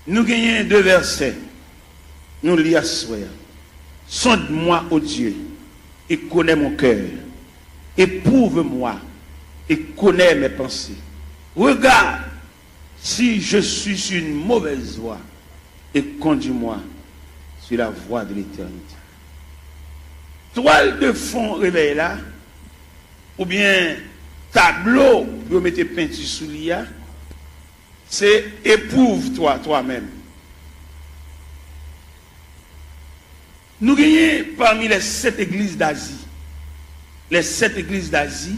Nous gagnons deux versets. Nous lisons ce sonde-moi, ô Dieu, et connais mon cœur. Éprouve-moi et connais mes pensées. Regarde si je suis sur une mauvaise voie et conduis-moi sur la voie de l'éternité. Toile de fond réveil là, ou bien tableau pour mettre peinture sous l'IA, c'est éprouve-toi toi-même. Nous gagnons parmi les 7 églises d'Asie. Les 7 églises d'Asie,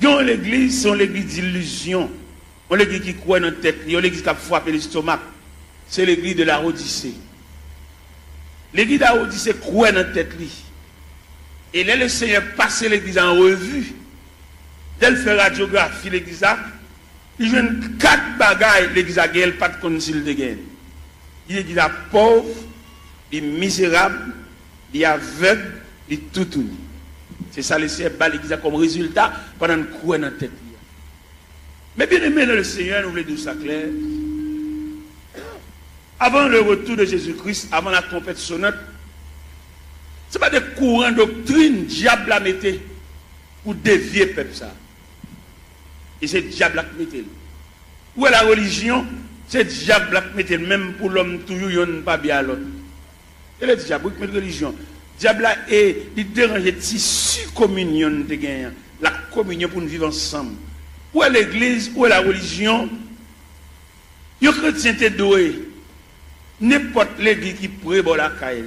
l'église, c'est l'église d'illusion. On l'église qui croit dans la tête, on l'église qui a frappé l'estomac. C'est l'église de la Odyssée. L'église de la Odyssée croit dans la tête. Et là, le Seigneur passe l'église en revue. Dès qu'il fait radiographie, l'église a, il joue 4 bagailles, l'église a gagné, pas de concile de gain. Il est pauvre, il est misérable, il est aveugle, il est tout uni. C'est ça le Seigneur bat l'église comme résultat pendant une croix dans la tête. Mais bien aimé le Seigneur, nous voulons dire ça clair. Avant le retour de Jésus-Christ, avant la trompette sonnante, ce n'est pas des courants doctrine diable a metté pour dévier le peuple ça. Et c'est diable qui mettait. Où est la religion? C'est diable qui mettait, même pour l'homme toujours, il n'y a pas bien à l'autre. Et le diable qui met la religion. Diable est il dérange le tissu communion de gagnant, la communion pour nous vivre ensemble. Où est l'église, où est la religion? Les chrétiens étaient doués. N'importe l'église qui pourrait voir la caille.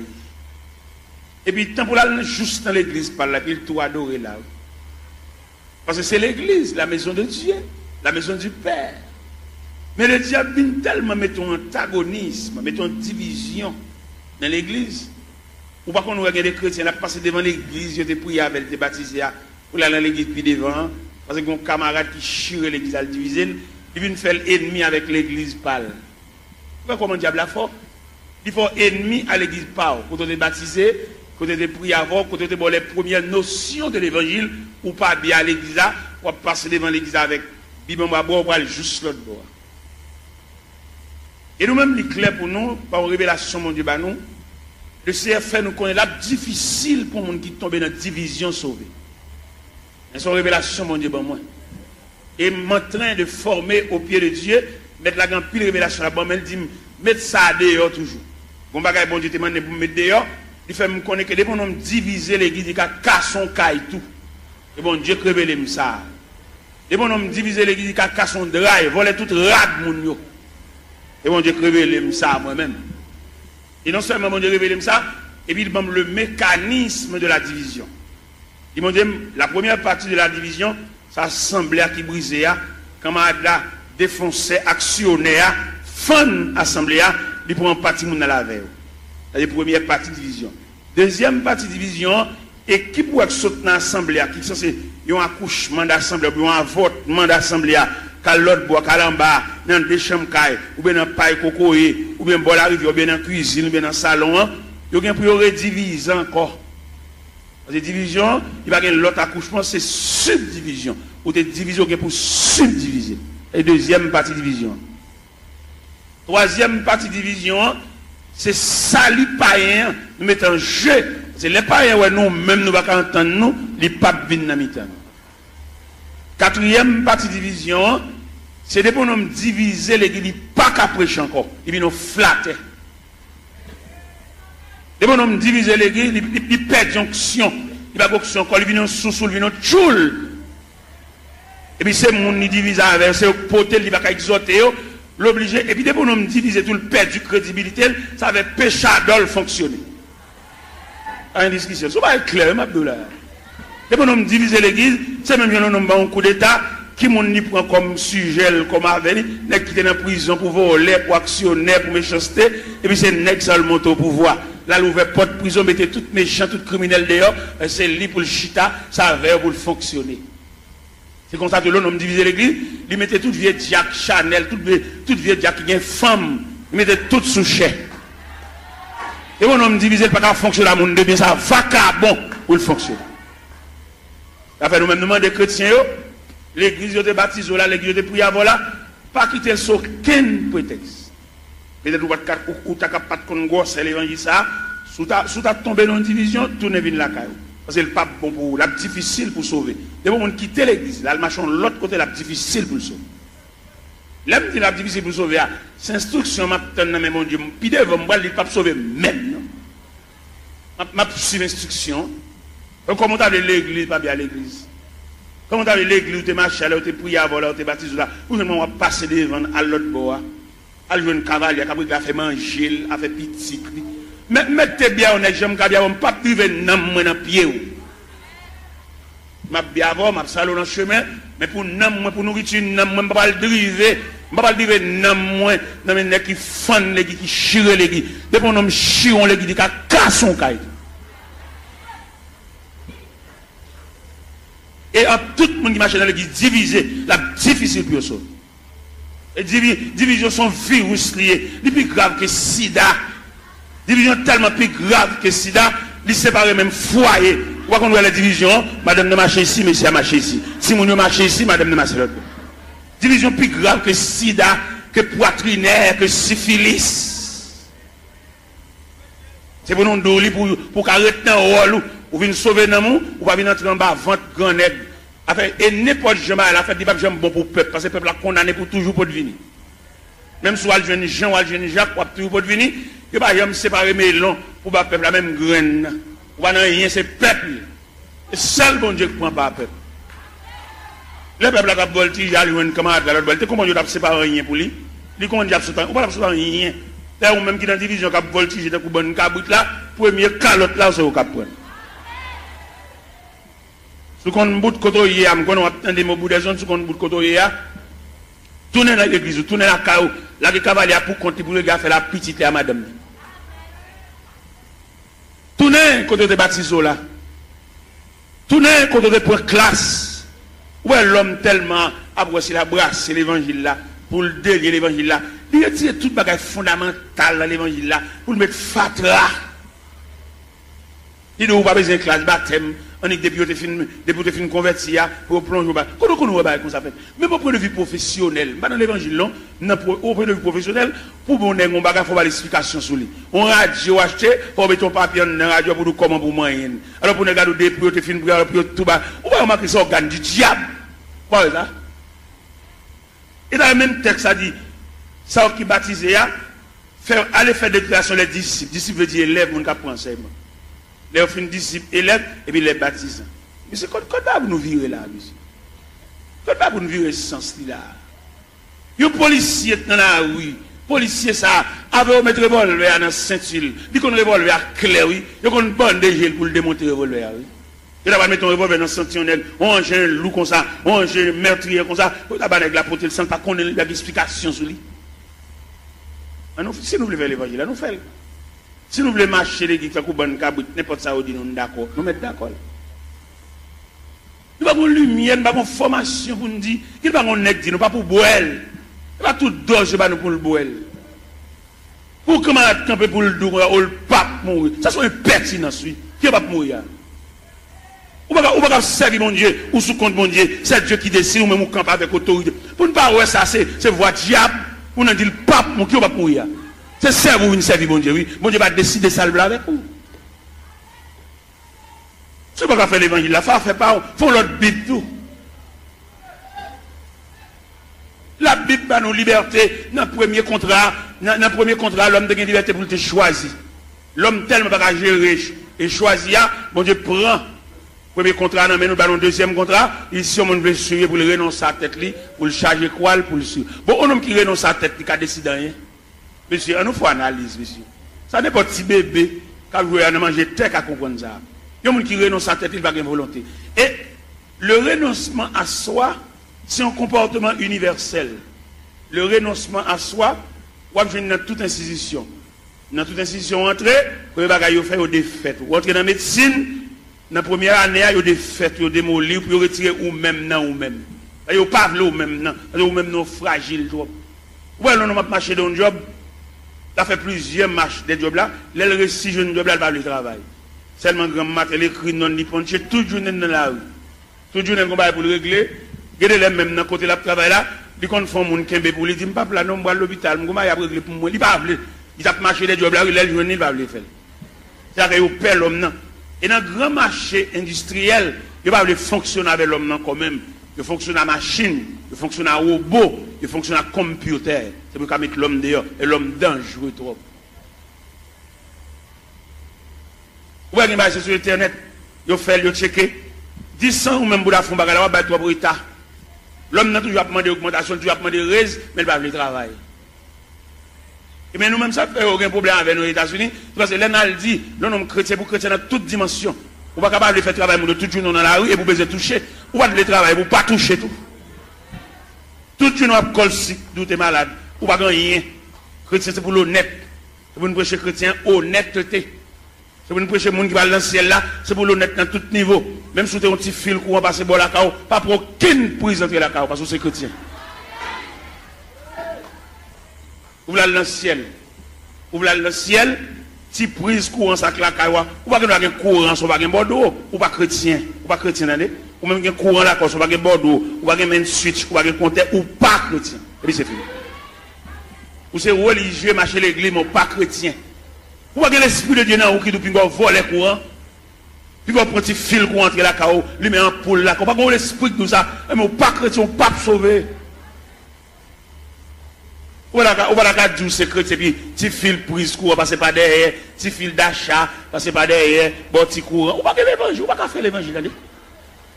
Et puis, tant pour aller juste dans l'église par là, il tout adoré là. Parce que c'est l'église, la maison de Dieu, la maison du Père. Mais le diable vient tellement mettre un antagonisme, mettre une division dans l'église. Ou pas qu'on regarde des chrétiens, là, passer devant l'église, ils ont prié avec, ils ont baptisé, ou là dans l'église, puis devant, parce que mon camarade qui chire l'église à le diviser, il vient faire l'ennemi avec l'église pâle. Vous voyez comment le diable a fort? Il faut ennemi à l'église pâle. Quand on est baptisé, quand on est prié avant, quand on est bon les premières notions de l'évangile, ou pas bien à l'église là, ou passer devant l'église avec, bibon bois, ou aller juste l'autre bois. Et nous-mêmes, il est clair pour nous, par une révélation, mon Dieu, bah nous, le Seigneur fait nous connaître là difficile pour les gens qui tombent dans la division sauvée. C'est une révélation, mon Dieu, bon moi. Et en train de former au pied de Dieu, mettre la grande pile révélation là-bas, mais il dit, mettre ça dehors toujours. Bon bagage, bon Dieu, te demande pour mettre dehors, il fait me connaître que dès qu'on diviser l'église, il a cassé son caille tout. Et bon Dieu, révèle ça. Dès qu'on diviser l'église, il a cassé son drive, voler toute rade, mon Dieu. Et bon Dieu, révèle ça moi-même. Et non seulement mon Dieu révèle ça, et puis il montre le mécanisme de la division. Il m'a dit, la première partie de la division, ça semblait qui brisait, quand on a défoncé, actionné, fan assemblée, il prend une partie de la veille. C'est la première partie de division. Deuxième partie de division, et qui peut sauter dans l'assemblée, qui sont un accouchement d'assemblée, ou un votement d'assemblée, qu'à l'autre bois, qu'à l'en bas, dans des chambres, ou bien dans le paille cocoé, ou bien dans la rivière, ou bien dans la cuisine, ou bien dans le salon, il y a pour rediviser encore. Parce que division, il va y avoir l'autre accouchement, c'est subdivision. Ou des divisions pour subdiviser. Et deuxième partie division. Troisième partie division, c'est salut païen, nous mettons en jeu. C'est les païens, ouais, nous, même nous ne pouvons pas entendre nous, les papes viennent dans le temps. Quatrième partie division, c'est des bonhommes diviser l'église, ils ne pas qu'à prêcher encore. Ils viennent nous flatter. Les bonhommes diviser l'église, ils perdent jonction. Ils ne pas encore, ils viennent sous, ils viennent tchoul. Et puis c'est mon qui divise avec, c'est potel, il va exhorter, l'obliger. Et puis des bonhommes diviser tout le perd du crédibilité, ça va péché d'ol fonctionner. À une discussion. Ce n'est pas clair, Abdullah. Les bonhommes diviser l'église, c'est même un coup d'état qui m'ont prend comme sujet, comme avenir, qui est dans la prison pour voler, pour actionner, pour méchanceté, et puis c'est nèg seulement au pouvoir. Là, l'ouvert porte de prison, mettez tout méchant, tout criminel dehors, c'est lui pour le chita, ça va pour le fonctionner. C'est comme ça que l'homme divisait l'église, il mettait toute vieille Jack Chanel, toute vieille Jack qui est femme, il mettait tout sous chair. Et mon homme divisé, pas qu'à fonctionner à mon de bien, ça va bon pour le fonctionner. Ça fait nous-mêmes demander des chrétiens, l'église de baptisé là, l'église de prière là, pas quitter sur aucun prétexte. Peut-être ou tu n'as pas de gosse l'évangile ça, sous ta tombé dans une division, tout ne vient la caille. Parce que le pape bon pour la difficile pour sauver. Des gens qui quittent l'église, là le marchand de l'autre côté la difficile pour sauver. Là me dit la difficile pour sauver, c'est instruction maintenant mais mon Dieu, puis devant moi il pas sauver même non. M'a suivre instruction. Comment tu as l'église pas bien l'église. Comment tu as l'église où tu marches là, où tu pries avant là, où tu baptises là, où tu vas passer devant à l'autre bord. À jouer un cavalier, qui a fait manger, a fait petit. Mettez bien honnête, j'aime bien, on ne peut pas priver nam dans pied. Je bien avant, je salon dans le chemin, mais pour nam pour nourriture, nam je ne peux pas le driver. Je ne peux pas le driver nam dans les qui fan les qui chire les qui. Depuis on chire les qui casse son caille. Et en tout le monde qui marche dans l'église divisé, la difficile pour eux. Et division sont virus liés, les plus grave que sida. Division tellement plus grave que sida, ils séparent même foyer. Ou qu'on voit la division, madame ne marche ici, monsieur a marché ici. Si mon marche ici, madame ne marche l'autre. Division plus grave que sida, que poitrinaire, que syphilis. C'est pour nous donner pour arrêter un rôle, ou venir sauver un amour, ou pas venir entrer en bas, vente grand nègre. Et n'importe jamais, la fête, il va pas bon pour le peuple, parce que le peuple a condamné pour toujours pour devenir. Même si on a le jeune Jean ou le jeune Jacques, pour toujours pour devenir, il va pas séparer mes longs pour le peuple, la même graine. On va rien, c'est le peuple. C'est seul bon Dieu qui prend pas le peuple. Le peuple a voltigé, il a un camarade de l'autre voltige. Comment Dieu a séparé rien pour lui? Il dit a sauté, on va pas séparer rien. Là, ou même qui dans la division, qui a voltigé, dans une caboute là, premier calotte là, c'est au cap. Si on bout de côté hier, on attend des mots bout des zones, si on bout de côté hier, tournez dans l'église, tournez dans la caillou, là les cavaliers pour compter pour le gars faire la petite à madame. Tournez côté de baptiso là. Tournez côté de point classe. Où est l'homme tellement abrossé la brasse, c'est l'évangile là, pour le délier l'évangile là. Il retire toute bagage fondamentale dans l'évangile là, pour le mettre fatra. Il ne doit pas besoin de classe baptême. On est depuis que tu converti pour plonger. Comment on va comme ça fait? Même au point de vue professionnel, pas dans l'évangile, non, au point de vue professionnel, pour qu'on ait un bagage, il faut avoir l'explication sur lui. On radio acheté, pour mettre ton papier dans la radio pour nous comment pour moyen. Alors pour nous regarder des prix, tu films, tout bas. On va remarquer ça organe du diable. Voilà ça. Et dans le même texte, ça dit, ça qui baptise, aller faire des créations les disciples. Disciples veut dire élève, on apprend enseignement. Les fins disciples, élèves, et puis les baptisants. Mais c'est quand vous nous virer là, monsieur. Quand vous nous virer ce sens-là. Les policiers dans la rue, policiers ça, avec mettre revolver dans la ceinture, ils ont un revolver clair, oui. Ils ont une bonne dégel pour le démonter le revolver, oui. Ils ont mettre un revolver dans la ceinture, on a un loup comme ça, on a un meurtrier comme ça, on a la portée, le sang, pas qu'on ait l'explication sur lui. Si nous voulons faire l'évangile, nous faisons. Si nous voulons marcher les guides, n'importe ça, nous d'accord. Nous mettons d'accord. Nous n'avons pas de lumière, nous n'avons pas de formation pour nous dire. Nous n'avons pas de nous pas pour boire. Nous n'avons pas tout d'orge pour le boire. Pour comment camper pour le dos, ou le pape mourir. Ça c'est un pertinence, oui. Qui ne va pas mourir? Ou pas servir mon Dieu, ou sous compte mon Dieu. C'est Dieu qui décide, ou même ou camper avec autorité. Pour ne pas voir ça, c'est voix diable. Pour nous dire le pape mourir, qui ne va pas mourir? C'est ça vous venez servir mon Dieu, oui. Mon Dieu va décider ça avec vous. C'est pas qu'à faire l'évangile là, fait pas, faut l'autre Bible tout. La Bible a nos libertés. Dans le premier contrat, l'homme a une liberté pour te choisir. L'homme tellement pas gérer et choisir, mon Dieu prend. Premier contrat, mais nous allons deuxième contrat. Ici, on veut suivre pour le renoncer à la tête, pour le charger quoi, pour le suivre. Bon, un homme qui renonce à la tête, il a décidé rien. Monsieur, on nous fait analyse, monsieur. Ça n'est pas petit bébé qui a joué à manger tête à comprendre ça. Il y a des gens qui renoncent à la tête, il va avoir une volonté. Et le renoncement à soi, c'est un comportement universel. Le renoncement à soi, on va dans toute institution. Dans toute institution, entrer, vous allez faire des fêtes. Vous entrez dans la médecine, dans la première année, il y a des fêtes, il y a des mots pour retirer ou-même, non, ou-même. Il n'y a pas de ou-même, non. Ou-même, non, fragile. Ouais, on va marcher dans un job. Ça fait plusieurs marches des jobs là. Les récits jeunes jobs là, elle va le travail. Seulement grand matin, elle écrit non nippon, toute journée dans la rue. Toute journée, on va pour le régler. Regardez les mêmes dans côté là, travail là. il compte font mon kembe pour lui dire pas là non moi l'hôpital moi y a régler pour moi il pas veut il a marché des jobs là il journée il va le faire c'est que il perd l'homme non et dans grand marché industriel il va fonctionner avec l'homme non quand même il fonctionne à machine il fonctionne à robot il fonctionne à computer c'est pour mettre l'homme dehors et l'homme dangereux trop vous voyez sur internet il fait il checker 10 ans ou même pour la fond bagala va battre pour état l'homme n'a toujours demandé augmentation toujours demandé raise mais il va le travail et bien nous même ça fait aucun problème avec nos États-Unis parce que l'État dit non non chrétien pour chrétien dans toute dimension on pas capable de faire travail de tout jour dans la rue et pour besoin toucher ou pas de travail pour pas toucher tout tout jour on colle si doute malade ou pas rien chrétien c'est pour l'honnête c'est pour nous prêcher chrétien honnêteté c'est pour nous prêcher monde qui va dans le ciel là c'est pour l'honnête dans tout niveau même si tu as un petit fil courant passer bon la cao pas pour aucune prise entrer la cao parce que c'est chrétien ou là dans le ciel ou là dans le ciel si prise courant ça la cao ou pas que courant so pas bordeaux ou pas chrétien attendez ou même un courant là so pas bordeaux ou pas main switch ou pas compter ou pas chrétien et puis c'est fini ou c'est religieux marcher l'église mais pas chrétien ou pas l'esprit de Dieu dans ou qui depuis voler courant puis on prend un petit fil pour entrer la cao lui met en poule là pas qu'on l'esprit de ça mais pas chrétien pas sauvé ou va la dire c'est chrétien puis petit fil prise courant passer pas derrière petit fil d'achat passer pas derrière bon petit courant ou pas que l'évangile ou pas faire l'évangile attendez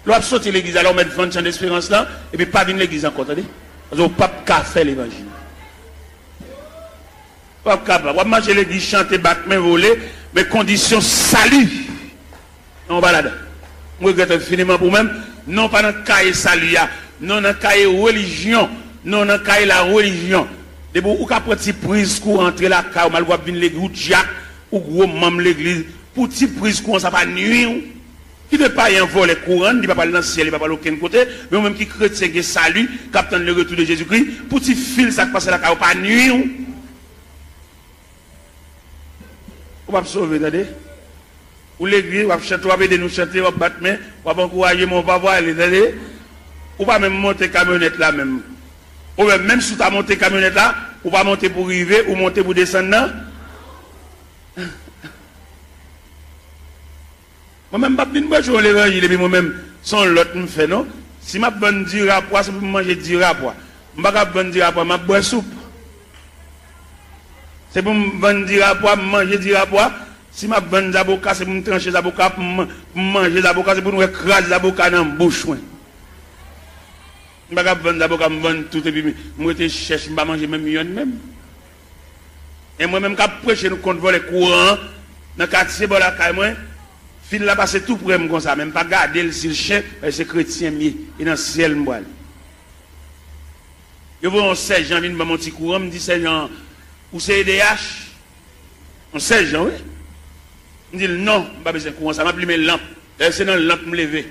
l'on sortir l'église alors mettre 20 ans d'espérance là et puis pas venir l'église encore attendez parce que pas faire l'évangile pas capable on marcher l'église chanter battre main voler mais condition salut on va là-dedans. Je regrette infiniment pour même, non pas dans le cahier salut, non dans le cahier religion, non dans le cahier la religion. De vous, ou qu'à petit prise pour entrer la caille, ou mal venir l'église, ou Jack, ou gros membre l'église, pour petit prise courant, ça va nuire. Qui ne pas y envoler courant, il ne va pas aller dans le ciel, il ne va pas aller aucun côté, mais même qui chrétien qui salut, captant le retour de Jésus-Christ, pour petit fil, ça passe la caille, pas nuire. On va sauver, attendez. Ou l'église, on va chanter, on va aider nous chanter, on va battre main, on va encourager mon papa, allez, ou pas même monter camionnette là même. Ou même si tu as monté camionnette là, ou pas monter pour arriver, ou monter pour descendre là. Moi-même, je ne vais pas l'évangile, mais moi-même, sans l'autre me fait, non? Si je bonne du rapport, c'est pour manger du rapport. Je ne vais pas bonne du rapport, je vais boire soupe. C'est pour me bonne du rapport, manger du rapport. Si je bonne d'avocat, c'est pour me trancher d'avocat, pour manger d'avocat, c'est pour nous écraser d'avocat dans la bouche. Je ne vais pas bonne d'avocat, je bonne tout, et puis je cherche, je ne vais pas manger même million même. Et moi-même, quand je prêche, nous comptons les courants, dans le quartier, bon, la caille, moi, fil là, passe tout pour moi comme ça, même pas garder le chien, c'est chrétien, et dans le ciel, moi. Je vois un 16 janvier, je vais mon petit courant, je me dis, 16 ans, ou c'est EDH? On 16 janvier, oui. Je me dis, non, je n'ai pas besoin de courant, ça m'a pris mes lampes. C'est dans la lampe me lever.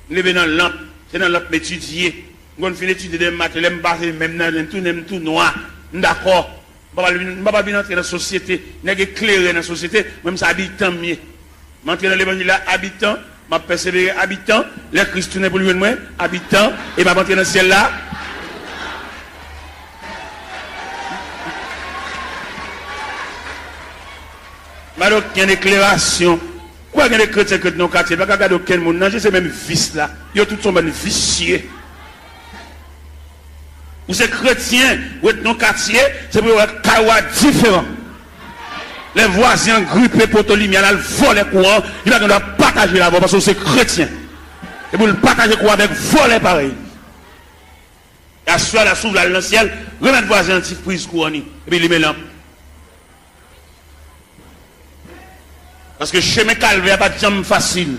Me lever dans la lampe, c'est dans la lampe m'étudier. Quand je finis d'étudier des maths, je me passe même dans tout noir. D'accord. Je ne vais pas venir entrer dans la société, je vais éclairer dans la société, même ça habitant mieux. Je vais dans l'évangile là, habitant, je vais persévérer habitant, les Christ tournent pour lui moi, habitant, et je vais entrer dans le ciel là. Alors, il y a une éclairation. Pourquoi il y a des chrétiens que dans le quartier? Parce qu'il y a aucun monde, c'est même vice là. Ils ont tous sont vicieux. Ou c'est chrétien, ou dans le quartier, c'est pour un kawa différent. Les voisins grippés pour te lumière, ils volent les courants, ils doivent partager la voie parce que c'est chrétien. Et pour le partager courant avec voler pareil. Et à ce soir, la s'ouvre dans le ciel, remettre voisin un petit prise courant, et puis il met lampe. Parce que chemin calvaire pas de jambe facile.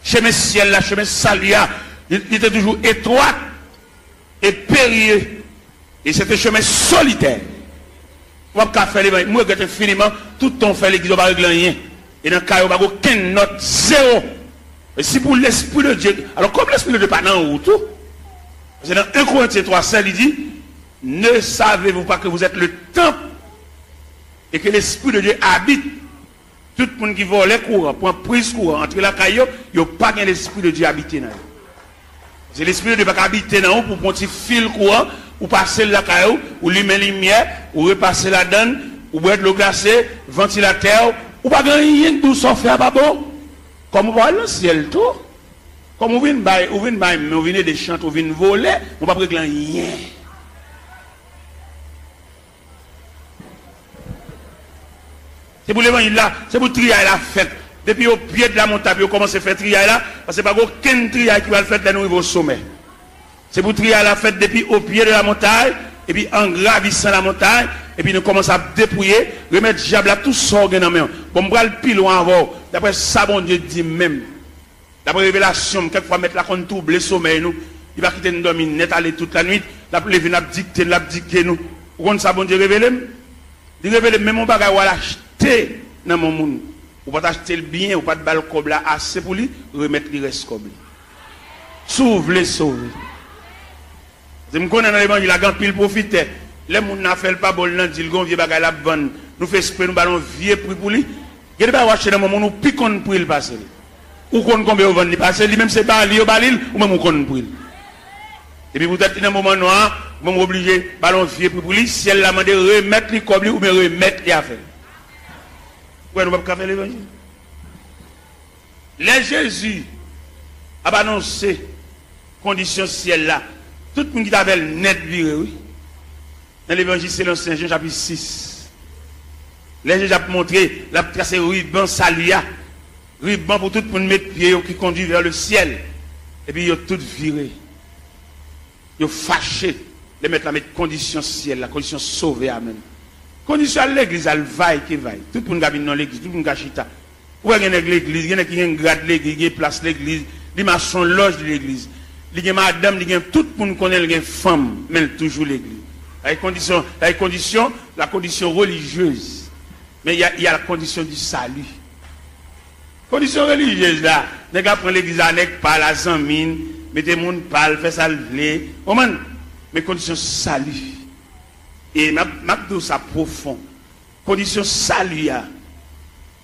Chemin ciel là, chemin salia, il était toujours étroit et périlleux. Et c'était un chemin solitaire. Moi, je fais l'évangile, moi, je infiniment, tout ton fait l'église, on va régler rien. Et dans le cas, on va aucune note, zéro. Et si pour l'Esprit de Dieu, alors comme l'Esprit de Dieu n'est pas dans le tout, c'est dans 1 Corinthiens 3,5, il dit, ne savez-vous pas que vous êtes le temple et que l'Esprit de Dieu habite? Tout le monde qui vole les courants, pour prise courant, entre la caillou, il n'y a pas l'Esprit de Dieu habité dans. C'est l'esprit de pas habiter dans pour prendre un petit fil courant, ou passer la caillou, ou lui mettre lumière, ou repasser la donne, ou boire de l'eau glacée, ventilateur, ou pas gagner tout ça faire pas bon. Comme on va le ciel tout. Comme on vient des chants, on vient voler, on va pas régler rien. C'est pour l'évangile là, c'est pour trier la fête. Depuis au pied de la montagne, on commence à faire trier là, parce que pas aucun trier qui va le faire dans au sommet. C'est pour trier la fête depuis au pied de la montagne, et puis en gravissant la montagne, et puis nous commençons à dépouiller, remettre diable à tout ça dans main. Bon, on va le pile loin avant. D'après ça, bon Dieu dit même. D'après révélation, quelquefois mettre la compte tout, le sommeil nous. Il va quitter nous dormir net aller toute la nuit. D'après les dicter nous. Pourquoi ça, bon Dieu révèle? Il révèle même mon bagage ou l'acheter dans mon monde. Ou pas acheter le bien, ou pas de balle comme là assez pour lui, remettre le reste comme lui. Sauve les sauver. Je me connais dans l'évangile, il a grand pile profiter. Les gens n'a fait pas bon, ils disent qu'on vieux bagage la bonne. Nous fait esprit, nous ballons vieux prix pour lui. Il n'y a pas acheter dans mon monde, nous piquons pour il passer. Ou qu'on combien on vend il passer, lui même c'est pas lui au balil, ou même on compte pour il. Et puis peut-être dans un moment noir, vous m'obligez obligé ballon vieux prix pour lui, si elle l'a demandé remettre les comme lui ou me remettre les affaires. Ouais, nous ne pouvons pas faire l'évangile. Les Jésus a annoncé condition ciel là. Tout le monde qui t'appelle net viré, oui. Dans l'évangile, c'est l'ancien Jean chapitre 6. Les Jésus a montré, la tracé ruban saluya. Ruban pour tout le monde mettre pied qui conduit vers le ciel. Et puis, ils ont tout viré. Ils ont fâché. Les mettre la mettre condition ciel, la condition sauvée, amen. Condition à l'église, elle vaille qui vaille. Tout le monde a dans l'église, tout le monde a chita. Où est-ce qu'il y a l'église? Il y a qui a un grade l'église, qui place l'église, il y a son loge de l'église. Il y a madame, il y a tout le monde connaît, il y a femme, mais toujours l'église. La condition religieuse. Mais il y a la condition du salut. Condition religieuse là. Les gars prennent l'église avec par la zamine, mettez le monde parle, fait ça le mais condition salut. Et ma ça profond. Condition salut.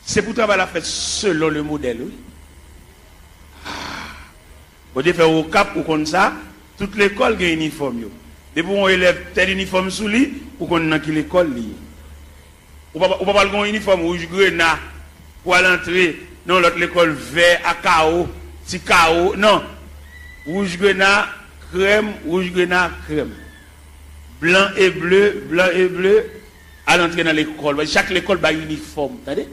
C'est pour travailler la fête selon le modèle. Oui. Vous devez faire au cap ou comme ça, toute l'école a un uniforme. Depuis on élève tel uniforme sous lui, ou qu'on a qui l'école lié. Ou pas un uniforme rouge grenat pour aller entrer dans l'autre l'école vert à chaos, si chaos, non. Rouge grenat, crème, blanc et bleu, à l'entrée dans l'école. Chaque école a un uniforme, attendez?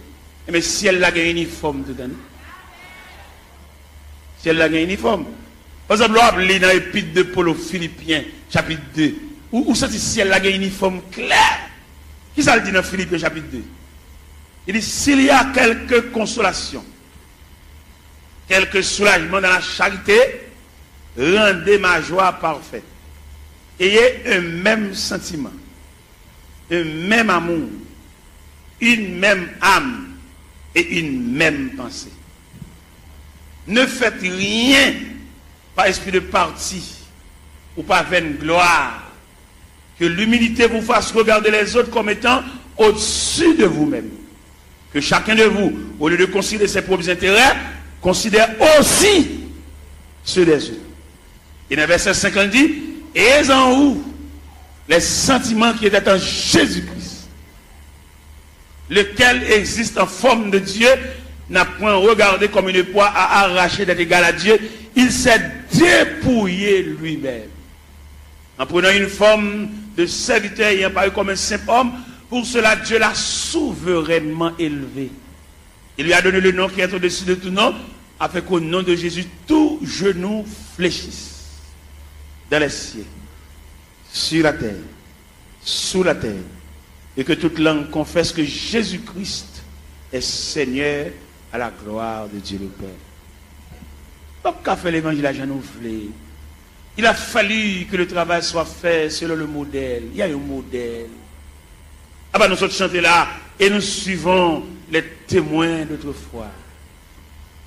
Mais si elle a un uniforme tout le temps. Si elle a un uniforme. Par exemple, on a dans l'épître de Paul aux Philippiens, chapitre 2. Où ça dit si elle a un uniforme clair? Qui ça le dit dans Philippiens, chapitre 2? Il dit, s'il y a quelque consolation, quelque soulagement dans la charité, rendez ma joie parfaite. Ayez un même sentiment, un même amour, une même âme et une même pensée. Ne faites rien par esprit de parti ou par vaine gloire. Que l'humilité vous fasse regarder les autres comme étant au-dessus de vous-même. Que chacun de vous, au lieu de considérer ses propres intérêts, considère aussi ceux des autres. Et dans le verset 50 dit, et en vous les sentiments qui étaient en Jésus-Christ, lequel existe en forme de Dieu, n'a point regardé comme une proie à arracher d'être égal à Dieu, il s'est dépouillé lui-même. En prenant une forme de serviteur ayant paru comme un simple homme, pour cela Dieu l'a souverainement élevé. Il lui a donné le nom qui est au-dessus de tout nom, afin qu'au nom de Jésus, tout genou fléchisse. Dans les cieux, sur la terre, sous la terre, et que toute langue confesse que Jésus-Christ est Seigneur à la gloire de Dieu le Père. Donc, qu'a fait l'évangile à Jean-Nouvelé? Il a fallu que le travail soit fait selon le modèle. Il y a un modèle. Ah ben nous sommes chantés là et nous suivons les témoins d'autrefois.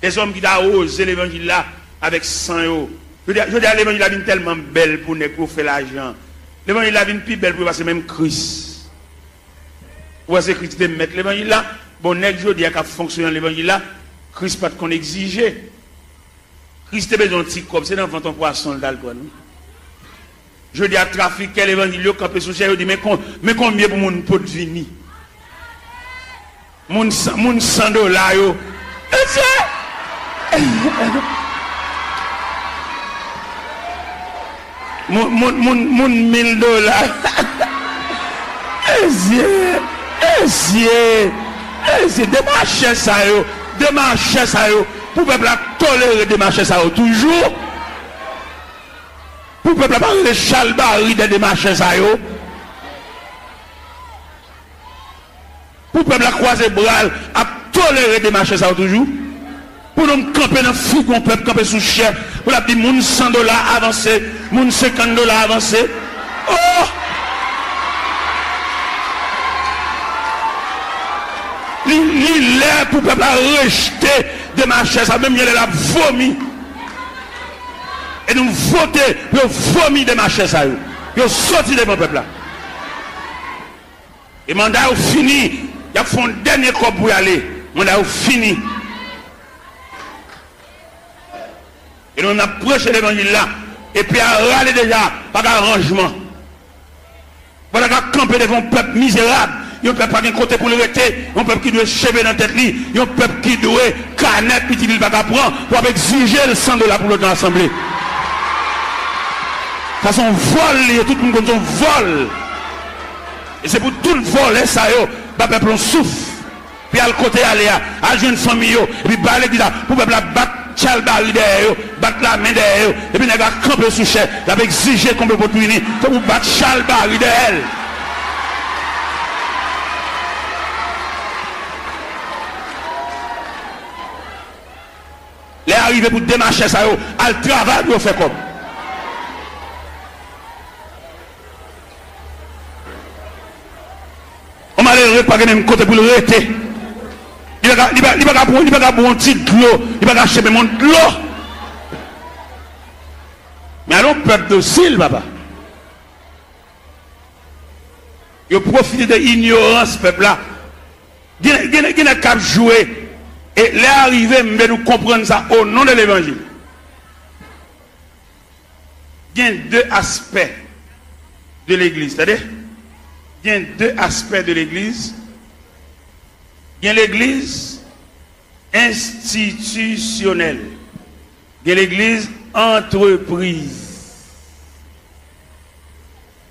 Les hommes qui ont osé l'évangile là avec sang. Je dis à l'évangile la vie tellement belle pour faire l'argent. L'évangile la vie plus belle pour passer même Christ. Pour passer Christ de mettre l'évangile là. Bon, je dis à fonctionner l'évangile là, Christ pas qu'on exigeait. Christ a besoin de petit cop, c'est dans ton poisson d'alcool. Je dis à trafic, quel évangile, quand on se dit, mais combien pour mon pot de vini? Mon $100, yo. Mon $1000. C'est démarcher ça, yo. Démarcher ça, yo. Pour peuple tolérer démarcher ça, yo. Toujours. Pour peuple parler de chalbari de démarcher ça, yo. Pour peuple croiser bras, à tolérer démarcher ça, yo. Toujours. Pour nous camper dans le frigo, peuple camper sous chef. Pour la dire, moun $100 avancé, moun $50 avancé. Oh! Il est pour peuple rejeter des marchés, ça même il a vomi. Et nous voter, nous vomi des marchés, ça. Nous sorti de mon peuple là. Et mandat est fini. Il y a un dernier corps pour y aller. Mandat est fini. Et nous approchons l'évangile là. Et puis à râler déjà, pas d'arrangement. Voilà qu'à camper devant un peuple misérable. Il y a un peuple qui n'a pas de côté pour le rester. Un peuple qui doit chever dans la tête. Il y a un peuple qui doit canette, puis il va prendre pour exiger le $100 pour l'autre assemblée. Ça son vol, tout le monde son vol. Et c'est pour tout le vol, ça y est, le peuple souffre. Puis à le côté, aller à jeune famille, et puis à l'église, pour le peuple battre Chalbari derrière, battre la main derrière, et puis il va camper sous chef, il va exiger qu'on peut pour punir, pour battre Chalbari derrière. Les arrivés pour démarcher ça, à le travail pour faire comme. On m'a l'air pas même côté pour le rester. Il va pas boire un petit de l'eau, il va pas acheter mon de l'eau. Mais alors, peuple docile, papa. Il profite de l'ignorance, peuple là. Il n'a qu'à jouer. Et les arrivés, mais nous comprenons ça au nom de l'évangile. Il y a deux aspects de l'église. C'est-à-dire, il y a deux aspects de l'église. Il y a l'église institutionnelle. Il y a l'église entreprise.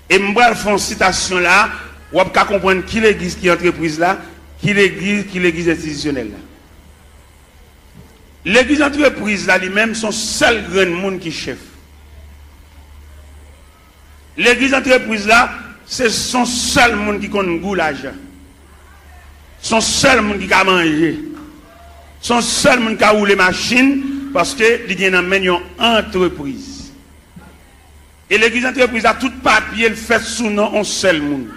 Et je vais faire une citation là, vous pouvez comprendre qui l'église qui est entreprise là, qui l'église institutionnelle là. L'église entreprise là lui-même son seul grand monde qui chef. L'église entreprise là, c'est son seul monde qui compte goût l'argent. Son seul monde qui a mangé. Son seul monde qui a roulé machine parce que il y a une entreprise. Et l'église entreprise a tout papier le fait sous nom un seul monde.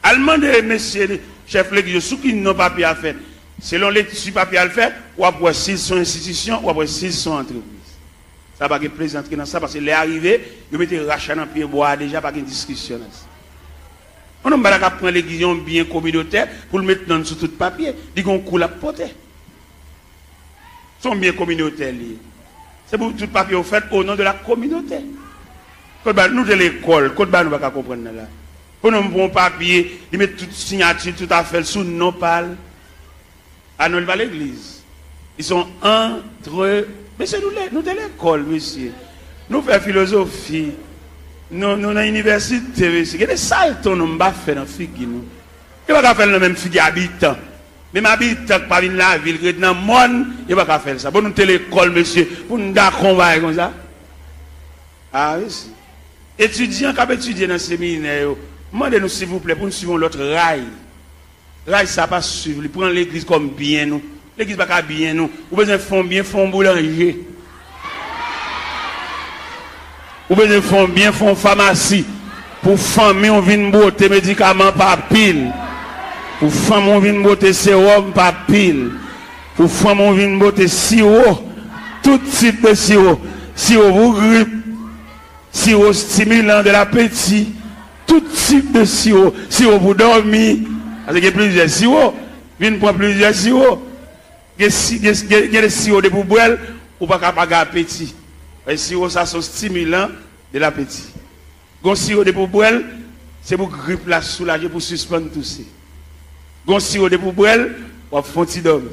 Allemand de messieurs chef l'église sous qui n'ont papier à faire. Selon les papiers à le faire, ou après s'ils sont institutions, ou après s'ils sont entreprises. Ça va pas plaisanter dans ça parce que les arrivés, ils mettent rachat dans le pied bois déjà pas de discussion. On ne peut pas prendre l'église bien communautaire pour le mettre dans sous tout papier. Ils ont coulé à porter. Ils sont bien communautaires. C'est pour tout papier au fait au nom de la communauté. Nous de l'école, nous ne pouvons pas comprendre là. Pour nous prendre papier, ils mettent toute signature, tout à fait sous nos pales. À nous pas l'église. Ils sont entre. Mais c'est nous de l'école, monsieur. Nous faisons philosophie. Nous dans l'université, monsieur. Il y a des saltons nous ne pas faire dans la figue. Nous ne pouvons pas faire le même figue habitant. Même habitant qui pas dans la ville, qui est dans le monde, il ne peut pas faire ça. Pour nous de l'école, monsieur, pour nous d'accord comme ça. Ah oui. Étudiants qui étudié dans le séminaire, demandez-nous s'il vous plaît pour nous suivre l'autre rail. Là, ça pas suivre. Il prend l'église comme bien nous. L'église pas bien nous. Vous besoin font bien, font boulanger. Vous besoin font bien, font pharmacie. Pour famille, on vient botter médicaments par pile. Pour femme, on vient botter sérum par pile. Pour femme, on vient botter sirop. Tout type de sirop. Sirop pour grippe. Sirop stimulant de l'appétit. Tout type de sirop. Sirop pour dormir. Parce qu'il y a plusieurs sirops. Viens prendre plusieurs sirops. Il y a des sirops de poubelle. ou pas capable appétit. Le sirop, ça, c'est stimulant de l'appétit. Le sirop de poubelle, c'est pour grippe la soulager, pour suspendre tout ça. Le sirop de poubelle, on fait un petit dormir.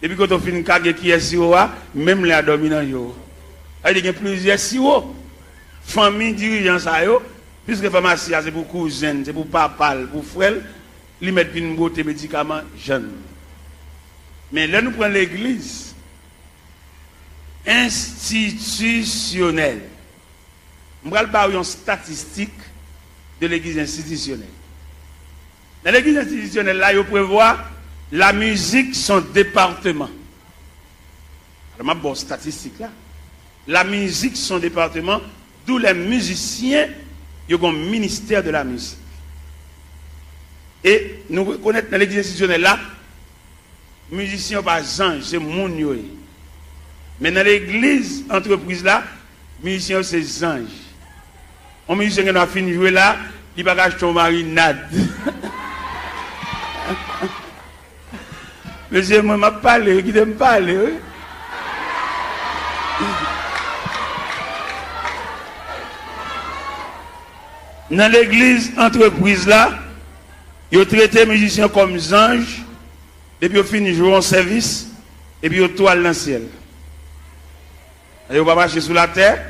Et puis quand on fait une cage qui est sirop, même les dominants, il y a plusieurs sirops. Famille, dirigeants, ça, puisque pharmacie, c'est pour cousine, c'est pour papa, pour frère, ils mettent une beauté médicaments jeunes. Mais là, nous prenons l'église institutionnelle. Je vais parler une statistique de l'église institutionnelle. Dans l'église institutionnelle, là, il prévoit la musique, son département. Alors, je vais statistique là. La musique, son département, d'où les musiciens, ils ont un ministère de la musique. Et nous reconnaissons dans l'église institutionnelle là, musiciens pas ange, c'est mon yoé. Mais dans l'église entreprise là, musiciens c'est ange. Un musicien qui a fini de jouer là, il va acheter ton marinade. Monsieur, moi, je parle, qui t'aime parler. Oui? Dans l'église entreprise là, ils ont traité les musiciens comme des anges, et puis ils finissent de jouer en service, et puis ils toilent dans le ciel. Ils ne vont pas marcher sous la terre,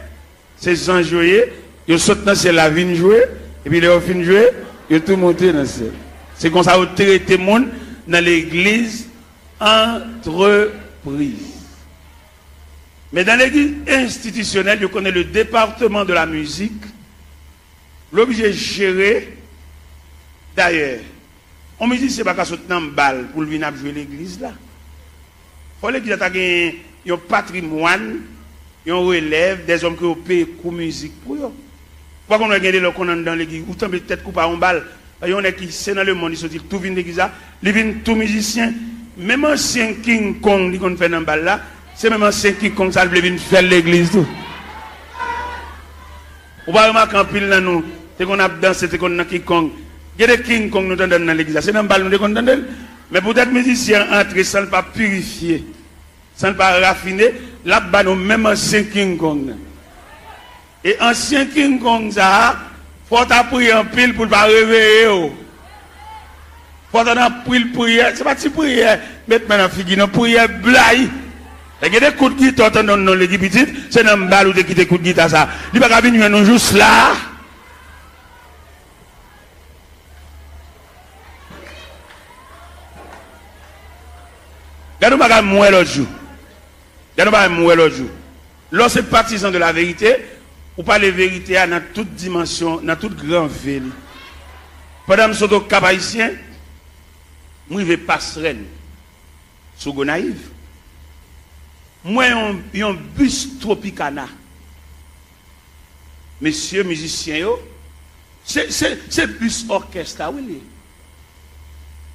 ces anges joués, ils sautent dans le ciel, la vigne jouer, et puis ils ont fini de jouer, ils ont tout monté dans le ciel. C'est comme ça qu'ils ont traité le monde dans l'église entreprise. Mais dans l'église institutionnelle, ils connaissent le département de la musique. L'objet géré, d'ailleurs, on me dit que ce n'est pas qu'à sauter dans le bal pour venir jouer l'église là. Il faut l'église a un patrimoine, un relève, des hommes qui ont payé pour musique pour eux. Pourquoi on a gagné le qu'on dans l'église, ou tant peut-être couper un bal, il y en a qui c'est dans le monde, ils se disent tout vient l'église là, ils viennent tout musicien, même ancien King Kong, qui fait dans le bal là, c'est même ancien King Kong, ça vient faire l'église tout. On va remarquer en pile dans nous, c'est qu'on a dansé, c'est qu'on a King Kong. Il y a des King Kong nous entendons dans l'église. C'est dans le bal nous entendons. Mais peut-être musiciens entrer sans ne pas purifier, sans ne pas raffiner, là-bas nous même ancien King Kong. Et ancien King Kong, ça, faut prier en pile pour ne pas réveiller. Faut prier, c'est pas une prière, mettre maintenant figure, une prière blague. Il y a des coups de guitare dans l'équipe petite, c'est dans le bal où tu quittes des coups de guitare ça. Il va pas venir nous juste là. Regardez-nous pas mourir l'autre jour. Regardez-nous pas mourir l'autre jour. Lorsque partisan de la vérité, ou pas la vérité dans toute dimension, dans toute grande ville. Pendant que je suis au Cap Haïtien, je vais passerelle sur Gonaïve. Moi, j'ai un bus Tropicana. Messieurs musiciens, c'est bus orchestre, oui.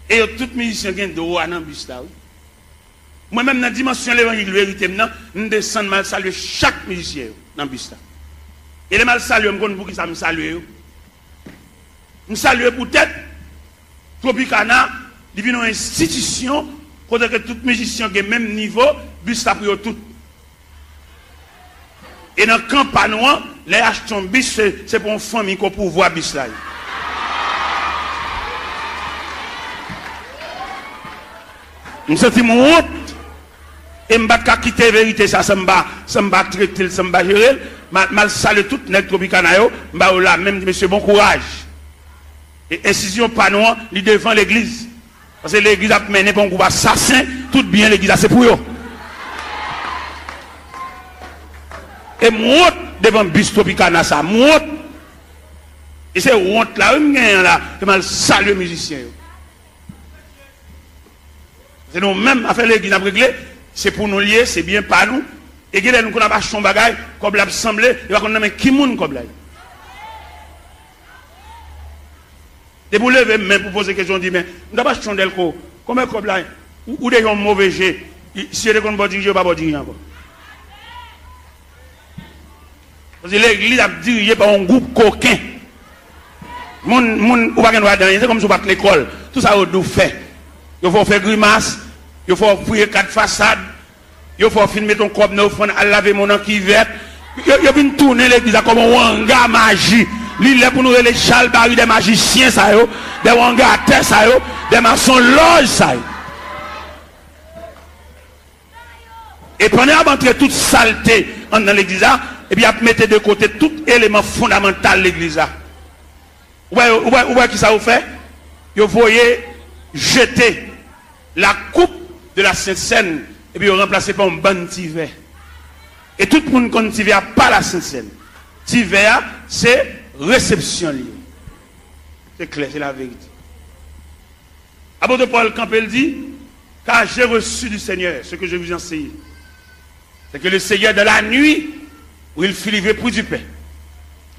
Et tous les musiciens qui ont droit dans le bus là, oui. Moi-même, dans la dimension de l'évangile, vérité, je descends mal saluer chaque musicien dans le bus là. Et les mal saluer, je me pour qui ça me salue. Je salue peut-être Tropicana, il vient une institution. Côté que tout musicien qui est même niveau, bus là pour tout. Et dans le campagne, les achetons bus, c'est pour une famille qu'on peut voir bus là. Je me sens honte. Et je ne vais pas quitter la vérité, ça me va traiter, ça me va gérer. Je salue tout les Tropicana, je vais là, même monsieur, bon courage. Et incision panneau, il devant l'église. Parce que l'église a mené pour un groupe assassin, tout bien l'église, c'est pour eux. Et moi, devant bus Tropicana, ça, moi. Et c'est honte là, que mal salue les musiciens. C'est nous-mêmes, à faire l'église à régler, c'est pour nous lier, c'est bien pas nous. Et que nous avons acheté un bagage, comme l'a semblé, il va qu'on a qui moun comme là. Et vous levez même pour poser question, dit, mais nous n'avons pas acheté un delco, comment comme là, ou des gens mauvais jeux, si vous ne dirigez pas, diriger encore. Parce que l'église a dirigé par un groupe coquin. Moun, ou pas qu'on va dans, c'est comme si vous battez l'école. Tout ça, vous fait. Il faut faire grimace, il faut fouiller 4 façades, il Il faut filmer ton corps, nous faut laver mon qui vert. Il vient tourner l'église comme un wanga magie. Il est pour nous les chalbari des magiciens, ça yo, des wanga à terre, ça yo, des maçons loges, ça yo. Et pendant à entrer toute saleté dans l'église, et puis à mettre de côté tout élément fondamental de l'église. Où qui ça vous fait? Vous voyez jeter la coupe de la Sainte Seine et puis vous remplacez par un bon tiver. Et tout le monde qui ne tiver pas la Sainte Seine. Tiver, c'est réception liée. C'est clair, c'est la vérité. Apôtre Paul Campbell dit, car j'ai reçu du Seigneur ce que je vous enseigne. C'est que le Seigneur de la nuit, où il fut livré pour du pain,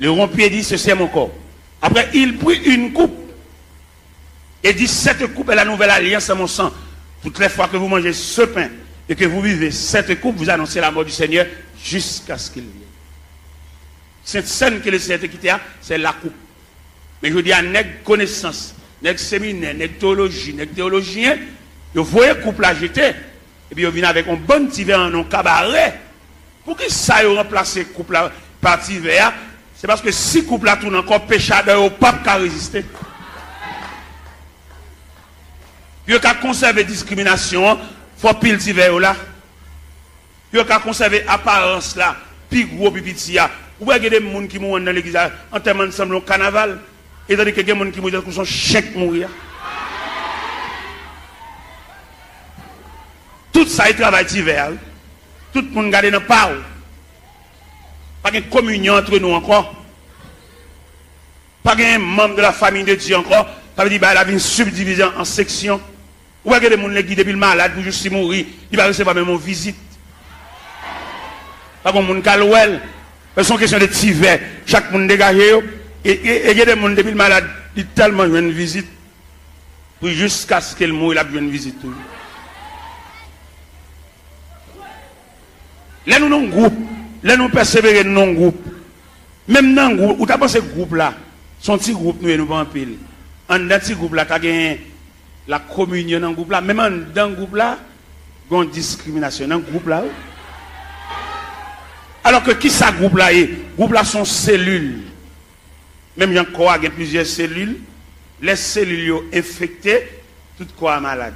le rompier dit, ceci est mon corps. Après, il prit une coupe et dit, cette coupe est la nouvelle alliance à mon sang. Toutes les fois que vous mangez ce pain et que vous vivez cette coupe, vous annoncez la mort du Seigneur jusqu'à ce qu'il vienne. Cette scène que le Seigneur a quittée, c'est la coupe. Mais je dis à nègre connaissance, nègre séminaire, nègre théologie, nègre théologien, vous voyez coupe la jeter, et puis vous venez avec un bon petit verre en un cabaret. Pour que ça ait remplacé coupe la partie vert, c'est parce que si coupe la tourne encore péchadeur au pape qui a résisté. Puis il a conservé discrimination, il faut pile petit verre là. Puis il a conservé apparence là, puis gros pipi là. Ou bien il y a des gens qui mourent dans l'église en termes ensemble au carnaval, et tandis qu'il y a des gens qui mourent dans son chèque mourir. Tout ça, il travaille hiver. Tout le monde garde dans le parole. Pas de communion entre nous encore. Pas de membre de la famille de Dieu encore. Ça veut dire qu'il y a une subdivision en sections. Ou bien il y a des gens qui depuis le malade pour juste mourir. Il va recevoir même une visite. Pas de monde qui a l'ouel. C'est une question de tiver. Chaque monde dégagé. Et il y a des gens depuis le malade qui tellement une visite. Pour jusqu'à ce qu'il meure, il a une visite. Là, nous avons un groupe. Là, nous persévérons dans un groupe. Même dans un groupe, où tu as pensé ce groupe là, son petit groupe, nous ne pas en pile. En dans ce groupe là, tu as gagné la communion dans le groupe là. Même dans le groupe là, il y a une discrimination dans le groupe là. Alors que qui ça groupe là est? Le groupe là sont cellules. Même il y a encore plusieurs cellules. Les cellules sont infectées, tout corps malade.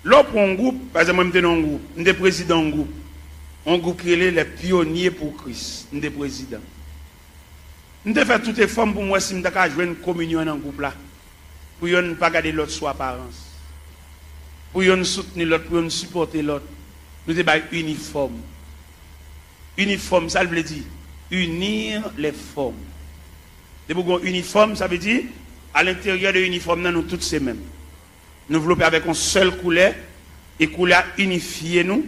Là, pour un groupe, par exemple, moi, je suis dans un groupe, je suis président d'un groupe. Un groupe qui est les pionniers pour Christ. Je suis président. Je fais toutes les formes pour moi si je veux jouer une communion dans le groupe là. Pour ne pas garder l'autre sous apparence. Pour ne soutenir l'autre, pour ne supporter l'autre. Nous devons être uniformes. Uniforme, ça veut dire unir les formes. De pour uniforme, ça veut dire à l'intérieur de l'uniforme, nous tous ces mêmes. Nous développer avec une seule couleur et couleur unifiée nous.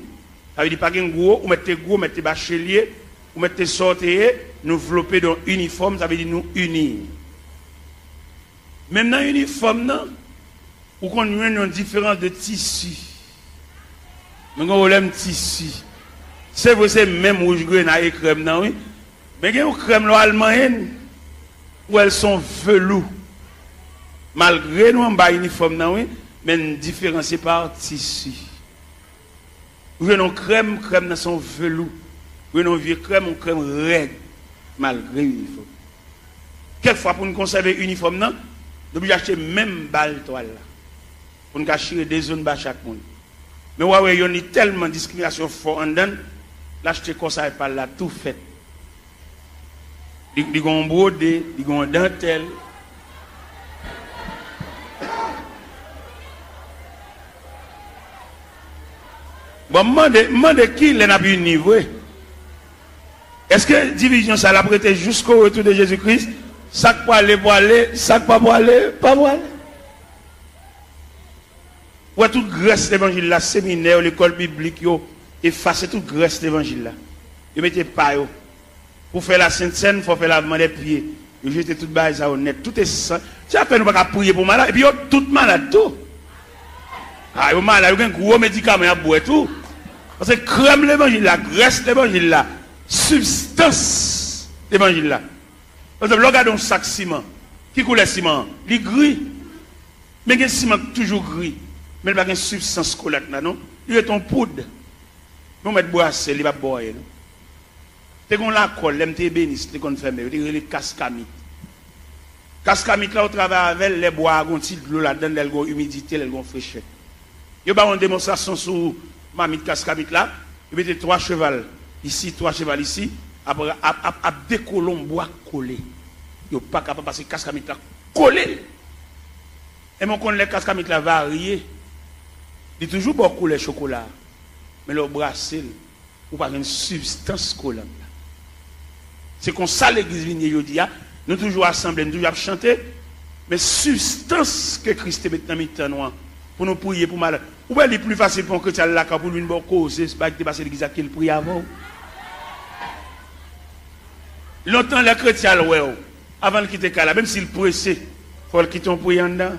Ça veut dire pas qu'un gros, ou mettez bachelier, ou mettez sortir, nous développer dans uniforme, ça veut dire nous unir. Même dans l'uniforme, ou qu'on a une différence de tissu. Nous avons un tissu. C'est vrai, c'est même rouge grenade et crème, non, oui. Mais il y a une crème allemande où elles sont velours. Malgré nous, on a un uniforme, non, oui. Mais différencié par tissu. Vous avez une crème dans son velours. Vous avez une vieille crème raide, malgré l'uniforme. Quelquefois, pour nous conserver l'uniforme, nous devons acheter même balle toile là. Pour nous cacher des zones bas chaque monde. Mais ouais, il y a tellement de discrimination fort en dedans, l'acheter comme ça et pas là, tout fait. Il y a un brodé, il y a un dentelle. Bon, demandez qui l'a pu niveau. Est-ce que division ça l'a prêté jusqu'au retour de Jésus-Christ? Ça pour aller, ça pas pour aller, pas pour aller. Ouais, toute grâce l'évangile là, séminaire, l'école biblique, effacer toute grâce l'évangile là. Vous mettez pas yo. Pour faire la Sainte Seine, il faut faire lavement des pieds. Vous jetez toute base à honnête. Tout est ça. C'est à peine pas prier pour malade. Et puis, tout malade tout. Ah, vous malade, vous avez un gros médicament à boire tout. Parce que crème l'évangile là, graisse l'évangile là, substance l'évangile là. Par exemple, regardez un sac ciment. Qui coule le ciment? Il est gris. Mais il y a un ciment toujours gris. Mais il n'y a pas de substance collante là, non? Il est en poudre. Nous mettons boisser, il va boire. T'es qu'on la colle, l'aime t'es béni, t'es qu'on ferme, il les cascamite. Cascamite là, au travail avec les bois, on tire de l'eau là-dedans, elle a humidité, elle a fraîcheur. Il y a une démonstration sur mamite cascamite là, il mettait 3 chevals ici, 3 chevals ici, après, à des colons bois collés. Il n'y a pas capable de passer cascamite là collé. Et mon con les cascamite là varié. Il y a toujours beaucoup de chocolat. Mais le brassel, ou pas une substance collante. C'est comme ça l'église vient nous toujours assemblés, nous toujours chanter, mais substance que Christ met dans notre pour nous prier pour mal. Ou bien il est plus facile pour un chrétien là pour lui une bonne cause, c'est pas que passer l'église qu'il prie avant. Longtemps les chrétiens avant de quitter Kala, même s'il pressé, il faut quitter un prier en dedans.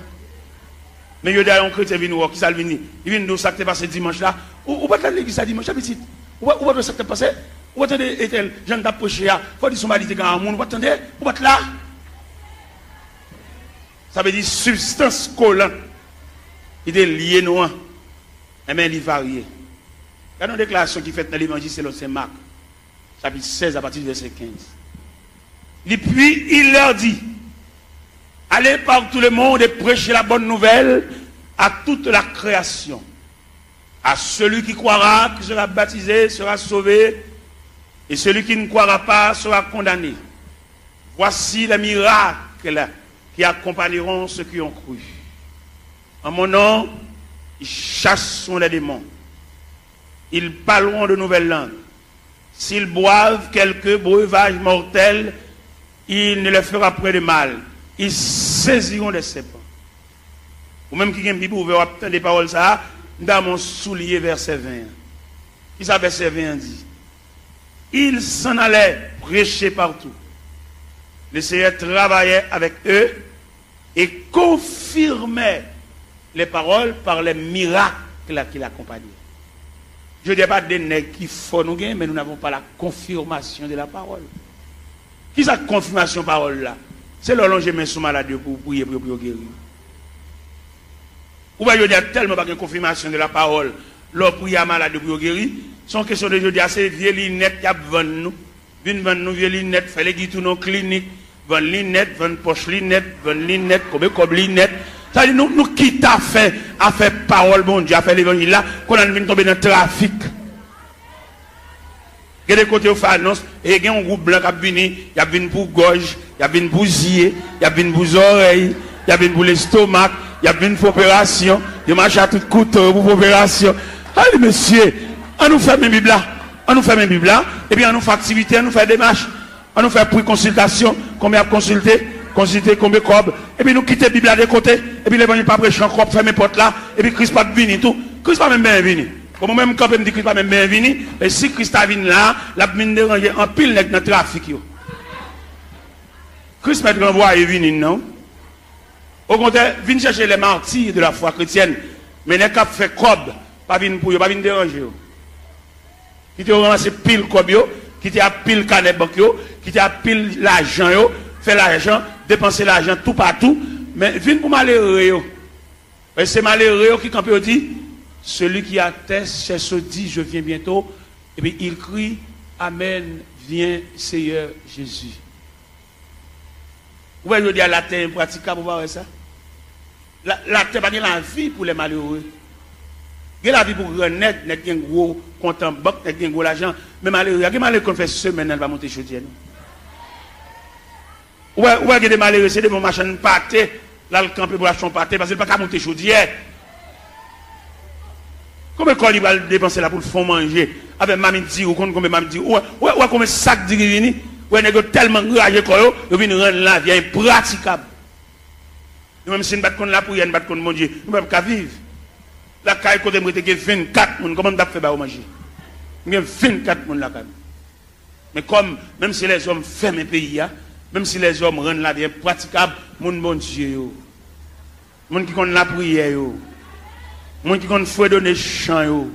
Mais il y a un chrétien qui vient, qui s'est venu, il vient nous ça qui passé dimanche là. Ou pas l'église à dimanche, petit. Ou pas ça qui passé. Ou attendez, Ethel, j'en ai approché, il faut dire son mari est grand monde, ou attendez, ou pas là. Ça veut dire substance collante. Il est lié noir. Et bien il varie. Il y a une déclaration qui fait dans l'évangile selon Saint Marc, chapitre 16 à partir du verset 15. Et puis il leur dit, allez par tout le monde et prêchez la bonne nouvelle à toute la création. À celui qui croira, qui sera baptisé, sera sauvé. Et celui qui ne croira pas sera condamné. Voici les miracles qui accompagneront ceux qui ont cru. En mon nom, ils chasseront les démons. Ils parleront de nouvelles langues. S'ils boivent quelques breuvages mortels, il ne leur fera point de mal. Ils saisiront des serpents. Ou même qui a une Bible ouverte, des paroles ça, dans mon soulier, verset 20. Qui ça, verset 20 dit? Ils s'en allaient prêcher partout. Le Seigneur travaillait avec eux et confirmait les paroles par les miracles qui l'accompagnaient. Je ne dis pas des nègres qui font nous gagner, mais nous n'avons pas la confirmation de la parole. Qui est cette confirmation de la parole là? C'est le long je mets sous maladie pour prier pour guérir. Ou bien je dis tellement pas de confirmation de la parole, leur prier maladie pour guérir. Son question de jeudi, c'est vieux lunettes qui a vendu nous. Vendre nous vieux lunettes, fait les guides nos cliniques, vendre lunettes, vendre poche lunettes, vendre lunettes, comme lunettes. Ça dit nous qui t'a fait à faire parole bon Dieu, à faire l'évangile là, qu'on a venu tomber dans le trafic. Il y a des côtés où fait annonce, et il y a un groupe blanc qui a venu, il y a venu pour gorge, il y a venu pour zier, il y a venu pour oreilles, il y a venu pour l'estomac, il y a venu pour opération, il marche à tout couteau pour opération. Allez monsieur, on nous fait mes Bibles là, on nous fait mes Bibles là, et puis on nous fait activité, on nous fait démarche, on nous fait pour consultation, combien à consulter, combien de cob, et puis nous quitter la Bible là de côté, et puis l'évangile pas prêcher encore, faire mes portes là, et puis Christ pas venu tout, Christ pas même bien venu. Comme même quand me dit Christ pas même bien venu, et si Christ a venu là, la mine déranger en pile dans le trafic yo. Christ met renvoyer et venu non. Au contraire, vient chercher les martyrs de la foi chrétienne, mais les cap fait cob, pas venir pour yo, pas venir déranger yo. Qui te ramasse pile cob yo, qui te a pile canet banque yo, qui te a pile l'argent yo, fait l'argent, dépenser l'argent tout partout, mais vient pour malheureux yo. Et c'est malheureux yo qui quand peut dit celui qui atteste, c'est ce dit je viens bientôt, et puis il crie Amen, viens Seigneur Jésus. Vous voyez, je dis à la terre impraticable pour voir ça. La terre pas la vie pour les malheureux. Il y a la vie pour renaître, il y a un gros compte en banque, il y a un gros l'argent. Mais malheureux, il y a des malheureux qu'on fait semaine, elle va monter chaudière. Ou il y a des malheureux, c'est des bons machins pâtés, là le camp pour acheter un pâté, parce qu'il n'y a pas qu'à monter chaudière. Combien de il va dépenser là pour le fond manger? Avec mamie dit, ou combien mamie dit, ou combien sac de grivini? Ou est-ce que tellement ragé quoi, il vient rendre la vie impraticable. Nous même si nous battons la prière, nous battons mon Dieu, nous ne pouvons pas vivre. La caille côté moi était 24 personnes, comment on a fait pour manger? Il y a 24 personnes là. Mais comme même si les hommes ferment un pays, même si les hommes rendent la vie impraticable, mon bon Dieu, mon qui connaît la prière, mon qui connaît fouet donner chant,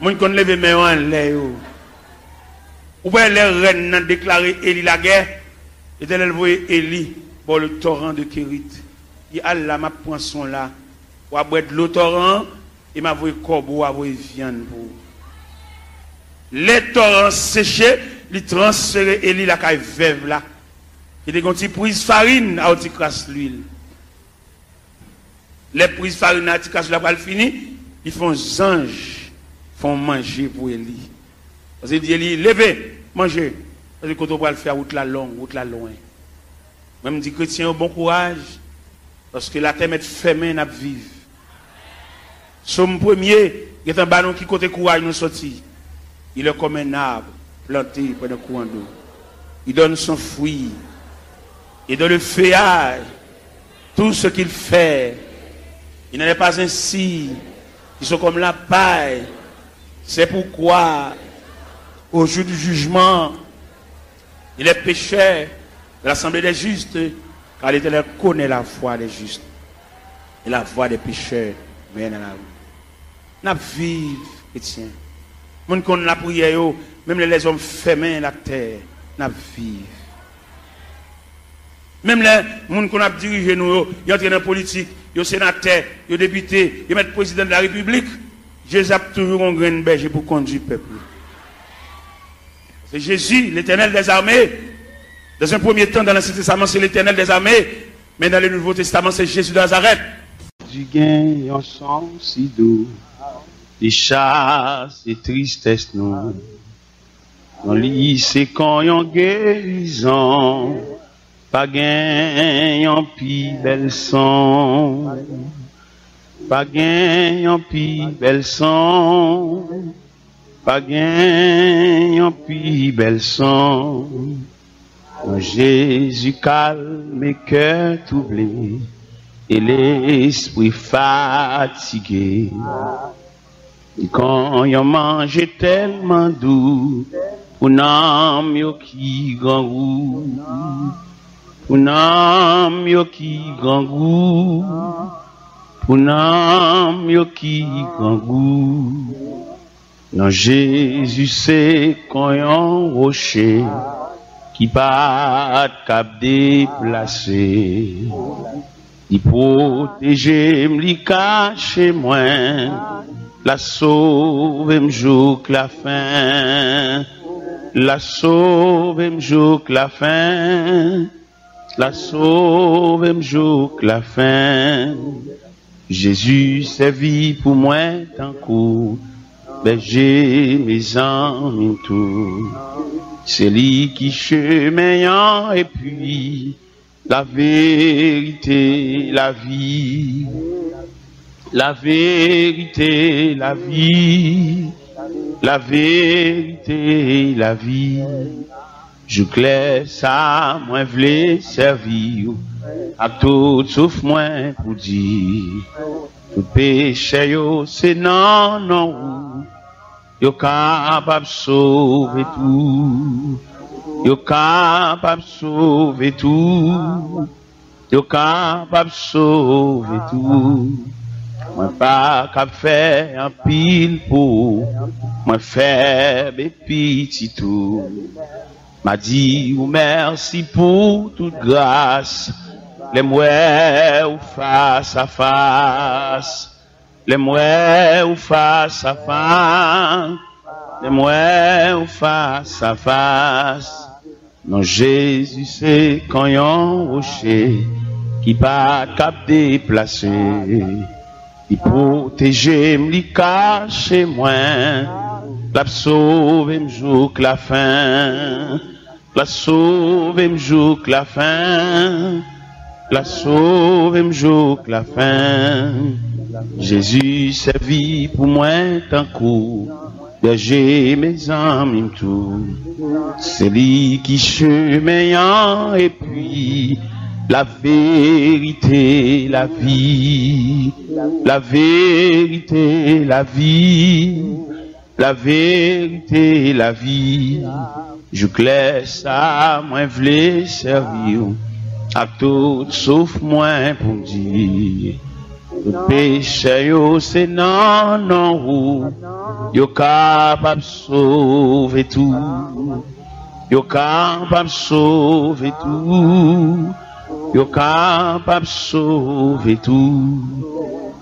mon qui connaît lever main en l'air. Ou bien les reines ont déclaré Élie la guerre, et elle voyait Élie pour le torrent de Kérit. Il Allah ma poisson là, ou à boire de l'eau torrent, et m'a voyé corbeau, à voyé viande pour. Les torrents séchés, ils transfèrent et la caille veuve là. Il y a des prises farine à crasse l'huile. Les prises farine à crasse la balle fini, ils font anges, font manger pour Eli. Parce que dit Eli, levez, mangez. Parce que quand on va le faire route la longue, route la loin. Même dit chrétien, bon courage. Parce que la terre est fermée, n'a vivre. Somme premier, il y a un ballon qui côté courage nous sorti. Il est comme un arbre planté près d'un courant d'eau. Il donne son fruit. Et dans le feuillage, tout ce qu'il fait, il n'en est pas ainsi. Ils sont comme la paille. C'est pourquoi, au jour du jugement, il est pécheur de l'assemblée des justes, car l'Éternel connaît la foi des justes. Et la voix des pécheurs mène à la rue. N'a vive, chrétien. Moun qu'on la prière, même les hommes fermés la terre, n'a vive. Même les gens qu'on a dirigé nous, ils entrent dans la politique, ils sont sénateurs, ils sont députés, ils mettent président de la République. Jésus a toujours un grain de berger pour conduire le peuple. C'est Jésus, l'Éternel des armées. Dans un premier temps, dans l'Ancien Testament, c'est l'Éternel des armées. Mais dans le Nouveau Testament, c'est Jésus de Nazareth. Du gain, un sang si doux, des chasses et tristesse nous. Dans lit, c'est quand yon guérison, pas gain, yon pi bel son. Pas gain, yon pi bel son. Pas gain, yon pi bel son. Jésus calme mes cœurs troublés et l'esprit fatigué. Et quand yon mange tellement doux, pour n'am yo qui grand goût, pour n'am yo qui grand goût, pour n'am yo qui grand goût. Non, Jésus c'est quand yon rocher qui pas cap déplacer. Il protège, m'li cache moi, la sauve, m'jouk la fin, la sauve, m'jouk la fin, la sauve, m'jouk la fin. Jésus servi pour moi tant coup, berger mes amis tout. C'est lui qui chemin et puis la vérité, la vie, la vérité, la vie, la vérité, la vie. Je claire ça, moi v'lais servir, à tout sauf moi pour dire, tout péché yo c'est non, non, yo capable sauver tout. Yo capable sauver tout. Yo capable sauver tout. Moi pas cap faire un pile pour moi faire mes petits tout. M'a dit ou merci pour toute grâce. Les mouais ou face à face. Les mouais ou face à face. Les mouais ou face à face. Non, Jésus, c'est quand yon rocher qui pas cap déplacer. Il protège, m'li cache moi. La sauve, m'jouk la fin. La sauve, m'jouk la fin. La sauve, m'jouk la fin. Jésus servi pour moi tant coup. Berger mes amis tout. C'est lui qui chemin et puis la vérité, la vie, la vérité, la vie, la vérité, la vie. Je claire ça, moi v'lais servir à tout sauf moi pour dire. Le péché yo c'est non, non, yo capable sauver tout. Yo capable sauver tout. Yo capable sauver tout.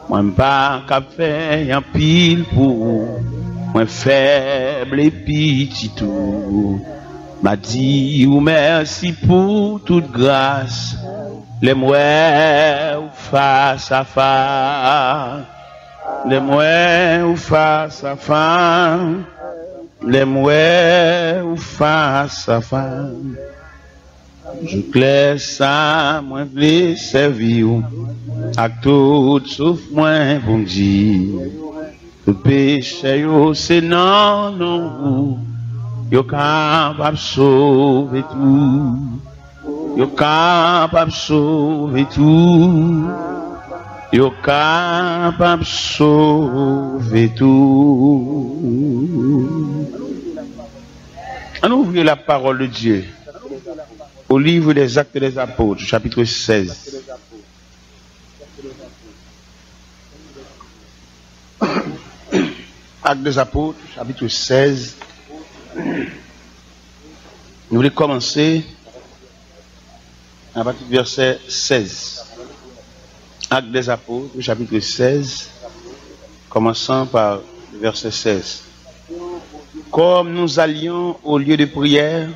Moi pas cap faire un pile pour moi faire faible et petit tout. M'a dit ou merci pour toute grâce. Les mouais ou face à face. Les mouais ou face à face. Les mouais ou face à face. Je claire ça, moi les servir. À tout sauf moi, bon Dieu. Le péché, c'est non, vous. Yo capable sauver tout. Yo capable sauver tout. Yo capable sauver tout. On ouvre la parole de Dieu au livre des Actes des Apôtres, chapitre 16. Actes des Apôtres, chapitre 16. Nous voulons commencer à partir du verset 16. Actes des Apôtres, chapitre 16, commençant par le verset 16. Comme nous allions au lieu de prière,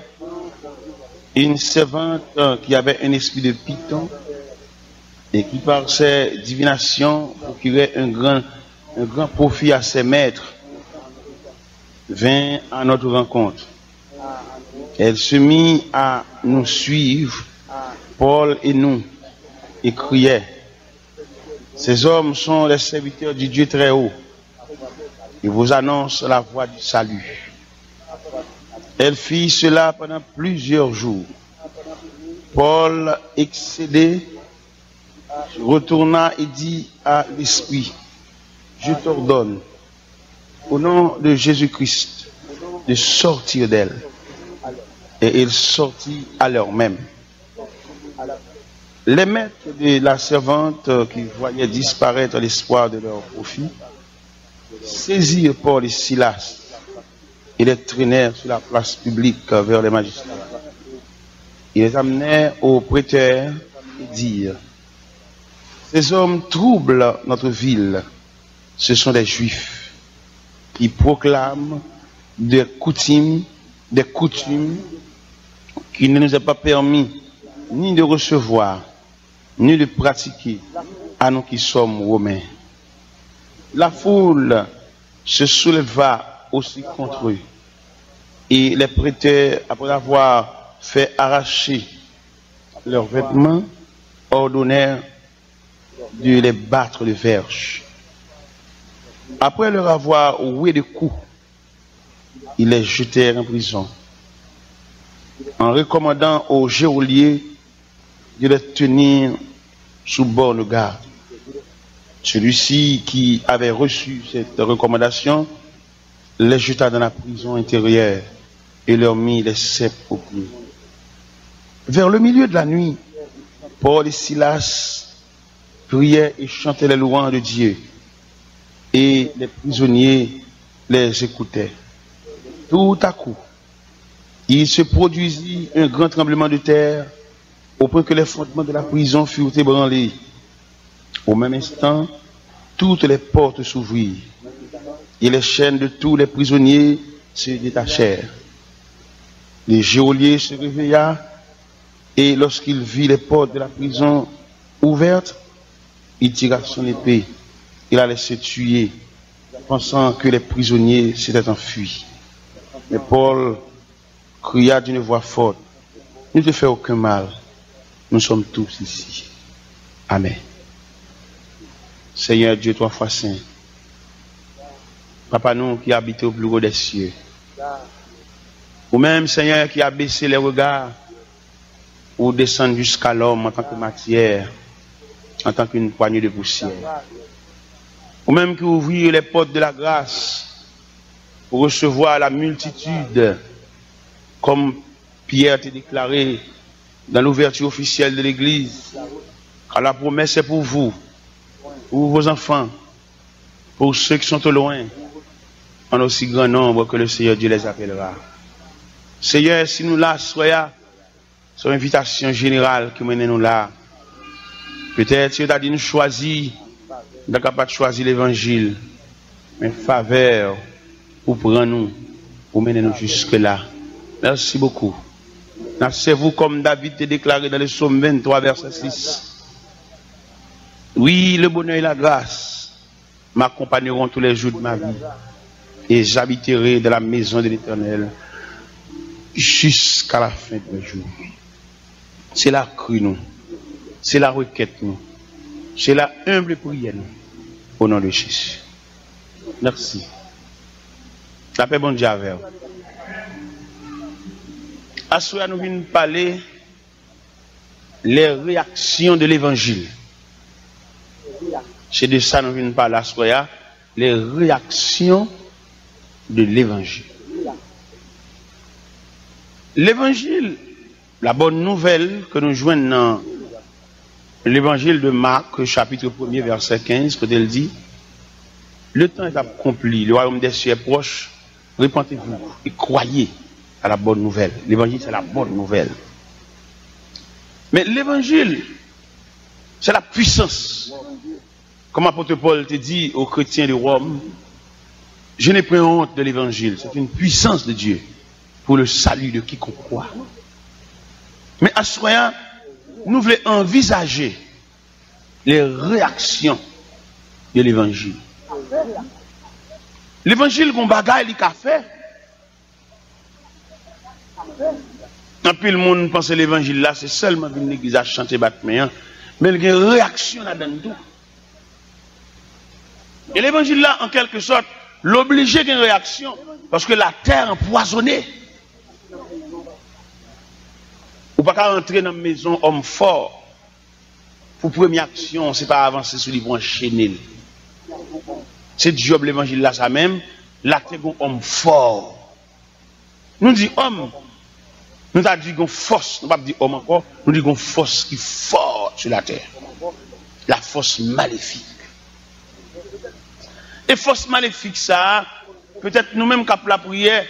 une servante qui avait un esprit de Python et qui par ses divinations procurait un grand profit à ses maîtres, vint à notre rencontre. Elle se mit à nous suivre, Paul et nous, et criait: ces hommes sont les serviteurs du Dieu très haut. Ils vous annoncent la voie du salut. Elle fit cela pendant plusieurs jours. Paul, excédé, retourna et dit à l'esprit: je t'ordonne, au nom de Jésus-Christ, de sortir d'elle. Et il sortit à l'heure même. Les maîtres de la servante qui voyaient disparaître l'espoir de leur profit saisirent Paul et Silas et les traînèrent sur la place publique vers les magistrats. Ils les amenèrent au préteur et dirent: ces hommes troublent notre ville. Ce sont des Juifs qui proclament des coutumes qui ne nous est pas permis ni de recevoir, ni de pratiquer à nous qui sommes Romains. La foule se souleva aussi contre eux. Et les prêteurs, après avoir fait arracher leurs vêtements, ordonnèrent de les battre de verges. Après leur avoir roué de coups, ils les jetèrent en prison, en recommandant au geôlier de les tenir sous bonne garde. Celui-ci qui avait reçu cette recommandation les jeta dans la prison intérieure et leur mit les ceps aux pieds. Vers le milieu de la nuit, Paul et Silas priaient et chantaient les louanges de Dieu, et les prisonniers les écoutaient. Tout à coup, il se produisit un grand tremblement de terre, au point que les fondements de la prison furent ébranlés. Au même instant, toutes les portes s'ouvrirent, et les chaînes de tous les prisonniers se détachèrent. Le geôlier se réveilla, et lorsqu'il vit les portes de la prison ouvertes, il tira son épée. Il allait se tuer, pensant que les prisonniers s'étaient enfuis. Mais Paul cria d'une voix forte: ne te fais aucun mal, nous sommes tous ici. Amen. Seigneur Dieu, trois fois saint, Papa nous qui habite au plus haut des cieux, ou même Seigneur qui a baissé les regards ou descendre jusqu'à l'homme en tant que matière, en tant qu'une poignée de poussière, ou même qui ouvrir les portes de la grâce pour recevoir la multitude, comme Pierre t'a déclaré dans l'ouverture officielle de l'Église, car la promesse est pour vous, pour vos enfants, pour ceux qui sont au loin, en aussi grand nombre que le Seigneur Dieu les appellera. Seigneur, si nous là, soyons sur invitation générale qui mène nous là, peut-être tu as dit nous choisir, nous sommes capables de choisir l'évangile, mais faveur pour prendre nous, pour mener nous jusque-là. Merci beaucoup. C'est vous comme David te déclaré dans le psaume 23, verset 6. Oui, le bonheur et la grâce m'accompagneront tous les jours de ma vie et j'habiterai dans la maison de l'Éternel jusqu'à la fin de mes jours. C'est la crue nous, c'est la requête nous, c'est la humble prière nous, au nom de Jésus. Merci. La paix bon Dieu avec vous. À ce nous venons parler les réactions de l'évangile. C'est de ça nous venons parler à ce soir, les réactions de l'évangile. L'évangile, la bonne nouvelle que nous joignons dans l'évangile de Marc, chapitre 1er, verset 15, quand elle dit, le temps est accompli, le royaume des cieux est proche, repentez-vous et croyez à la bonne nouvelle. L'évangile, c'est la bonne nouvelle. Mais l'évangile, c'est la puissance. Comme l'apôtre Paul te dit aux chrétiens de Rome, je n'ai pas honte de l'évangile. C'est une puissance de Dieu pour le salut de quiconque croit. Mais à ce moment, nous voulons envisager les réactions de l'évangile. L'évangile, qu'on bagaille, il a fait. Un peu le monde pense que l'évangile là, c'est seulement une église à chanter battement, mais il y a une réaction là-dedans tout. Et l'évangile là, en quelque sorte, l'obliger d'une réaction, parce que la terre est empoisonnée. Ou pas rentrer dans la maison homme fort, pour première action, c'est pas avancer sur les bons enchaîner. C'est Job l'évangile là, ça même, la terre est homme fort. Nous disons homme, nous avons dit qu'on force, nous ne pas dire homme encore, nous disons qu'on force qui est forte sur la terre. La force maléfique. Et force maléfique, ça, peut-être nous-mêmes, qui la prière,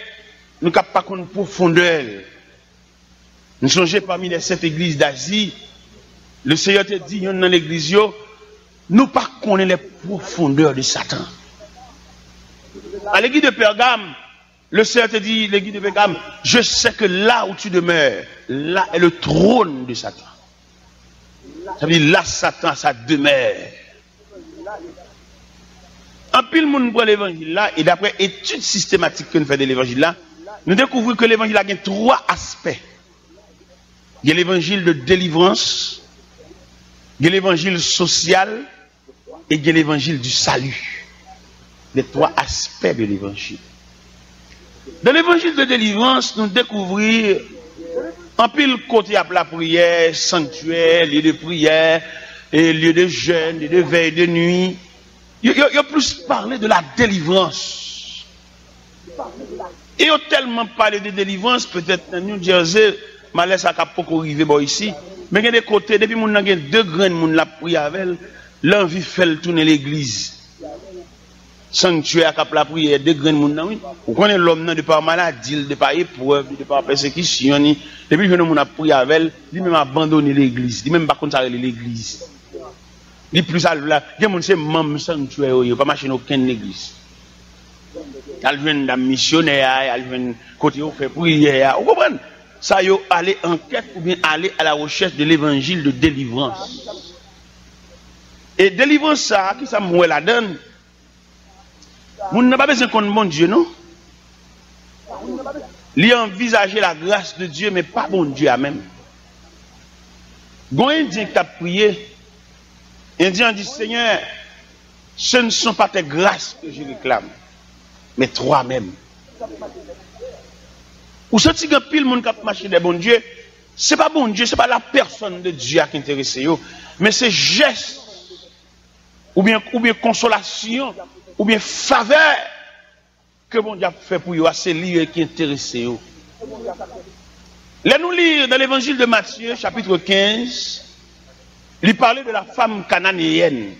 nous n'avons pas une profondeur. Nous songeons parmi les 7 églises d'Asie, le Seigneur te dit, dans l'église, nous ne connaissons pas les profondeurs de Satan. À l'église de Pergame, le Seigneur te dit, l'église de Pergame, je sais que là où tu demeures, là est le trône de Satan. Ça veut dire là, Satan, ça demeure. En pile, monde prend l'évangile là, et d'après études systématiques que nous faisons de l'évangile là, nous découvrons que l'évangile a 3 aspects. Il y a l'évangile de délivrance, il y a l'évangile social, et il y a l'évangile du salut. Les 3 aspects de l'évangile. Dans l'évangile de délivrance, nous découvrons en pile côté à la prière, sanctuaire, lieu de prière, et lieu de jeûne, lieu de veille de nuit. Il y a plus parlé de la délivrance. Et il y a tellement parlé de délivrance, peut-être dans New Jersey, je laisse à beaucoup arriver ici. Mais il y a des côtés, depuis que nous avons 2 graines, nous avons pris avec elle, l'envie fait tourner l'église. Sanctuaire à la prière, 2 graines, nous avons. Vous connaissez l'homme de par maladie, de par épreuve, de par persécution. Depuis que nous avons pris avec elle, il même abandonné l'église. Il même pas consacré l'église. Il plus à là, il y a des membres sanctuaire, il n'y a pas marché dans aucune église. Il y a des missionnaires, il y a des côté où fait prière. Vous comprenez? Ça y est, aller en quête ou bien aller à la recherche de l'évangile de délivrance. Et délivrance, ça, qui ça me la donne? Vous n'avez pas besoin qu'on bon Dieu, non? Il a envisagé la grâce de Dieu, mais pas bon Dieu à même. Quand un Indien qui a prié, Indien dit, Seigneur, ce ne sont pas tes grâces que je réclame, mais toi-même. Ou ce qui est pile monde qui a marché des bons dieux, ce n'est pas bon Dieu, ce n'est pas la personne de Dieu qui intéresse, mais c'est geste, ou bien consolation, ou bien faveur que bon Dieu a fait pour vous, c'est lui qui intéresse. Là, nous lisons dans l'évangile de Matthieu, chapitre 15, il parlait de la femme cananéenne.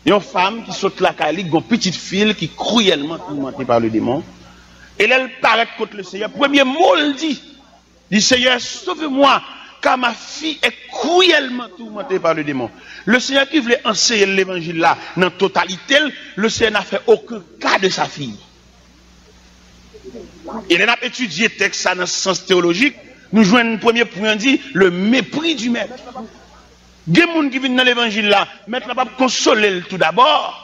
Une femme qui saute la calique, une petite fille qui est cruellement tourmentée par le démon. Et elle paraît contre le Seigneur. Premier mot, elle dit Seigneur, sauve-moi, car ma fille est cruellement tourmentée par le démon. Le Seigneur qui voulait enseigner l'évangile là, dans la totalité, le Seigneur n'a fait aucun cas de sa fille. Et là, on a étudié le texte dans le sens théologique, nous jouons un premier point dit le mépris du maître. Il y a des gens qui viennent dans l'évangile là, maître n'a pas consoler tout d'abord.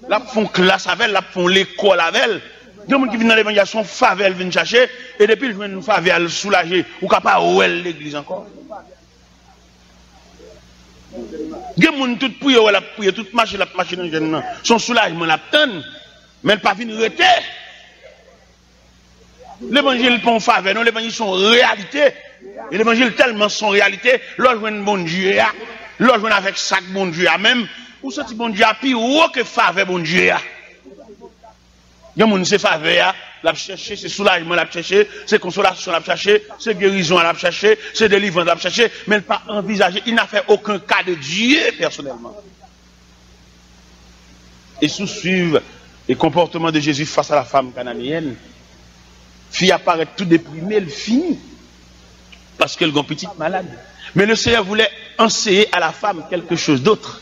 Là, font classe avec elle, là, font l'école avec elle. Il y a des gens qui viennent dans l'évangile, son faveur viennent chercher, et depuis ils viennent nous faveur le soulager, ou capable de l'église encore. Il y a des gens qui prient, toute marche dans le jeune, son soulagement l'attend, mais elle pas venir arrêter. L'évangile pas en faveur, non, l'évangile son réalité. Et l'évangile tellement son réalité, l'on joue un bon Dieu, l'on joue avec sac bon Dieu, même, ou senti bon Dieu, puis ou que faveur bon Dieu. Il y a des gens qui faveur, l'a chercher, c'est soulagement, l'a chercher, c'est consolation, l'a chercher, c'est guérison, l'a chercher, c'est délivrance, l'a chercher, mais il n'a pas envisagé, il n'a fait aucun cas de Dieu personnellement. Et sous-suivre les comportements de Jésus face à la femme cananéenne, fille apparaît tout déprimée, elle finit. Parce qu'elle est une petite malade. Mais le Seigneur voulait enseigner à la femme quelque chose d'autre.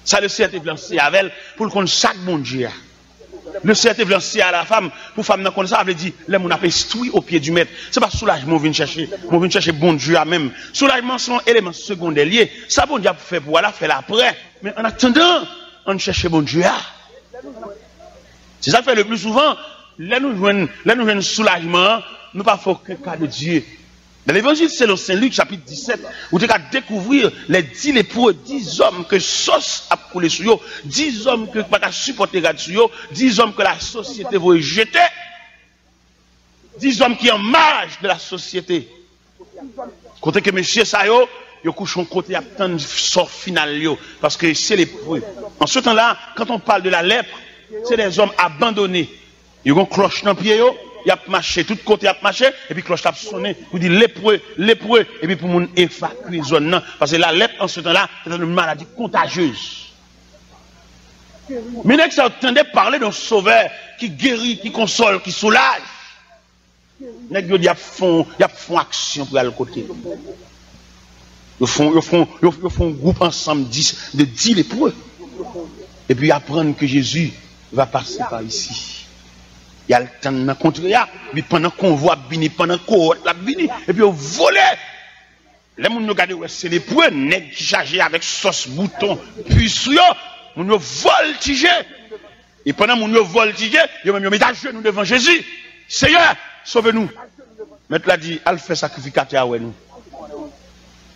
Ça, le Seigneur voulait enseigner avec elle pour qu'on chaque bon Dieu. Le Seigneur voulait enseigner à la femme pour femme comme ça, avait dit, les gens ont instruit au pied du maître. C'est pas soulagement, on vient chercher bon Dieu à même. Soulagement, c'est un élément secondaire lié. Ça, bon Dieu a fait pour la faire après. Mais en attendant, on cherche bon Dieu. C'est ça que fait le plus souvent. Là, nous jouons soulagement, nous pas faut aucun cas de Dieu. Dans l'évangile, c'est le Saint-Luc, chapitre 17, où tu vas découvrir les 10 lépreux, 10 hommes que sauce a coulé sur eux, 10 hommes que pas supporter sur eux, 10 hommes que la société veut jeter, 10 hommes qui en marge de la société. Côté que monsieur ça yo couche en côté attendre sort final yo, parce que c'est lépreux. En ce temps-là, quand on parle de la lèpre, c'est des hommes abandonnés. Ils ont une cloche dans le pied, ils ont marché, tout côté a marché, et puis cloche a sonné, pour dire lépreux, et puis pour mon évacuer zone, parce que la lèpre en ce temps-là, c'est une maladie contagieuse. Mais ça entendait parler d'un sauveur qui guérit, qui console, qui soulage. Ils font action pour aller côté. Ils font un groupe ensemble de 10 lépreux. Et puis apprendre que Jésus va passer par ici. Il y a le temps de rencontrer, puis pendant qu'on voit bini, pendant qu'on la bini, et puis on vole. Les gens regardent, c'est les points, nègres qui chargent avec sauce, bouton, puissant, ils voltigent. Et pendant qu'ils voltigent, ils mettent à genoux devant Jésus. Seigneur, sauve-nous. Maître l'a dit, elle fait sacrificateur avec nous.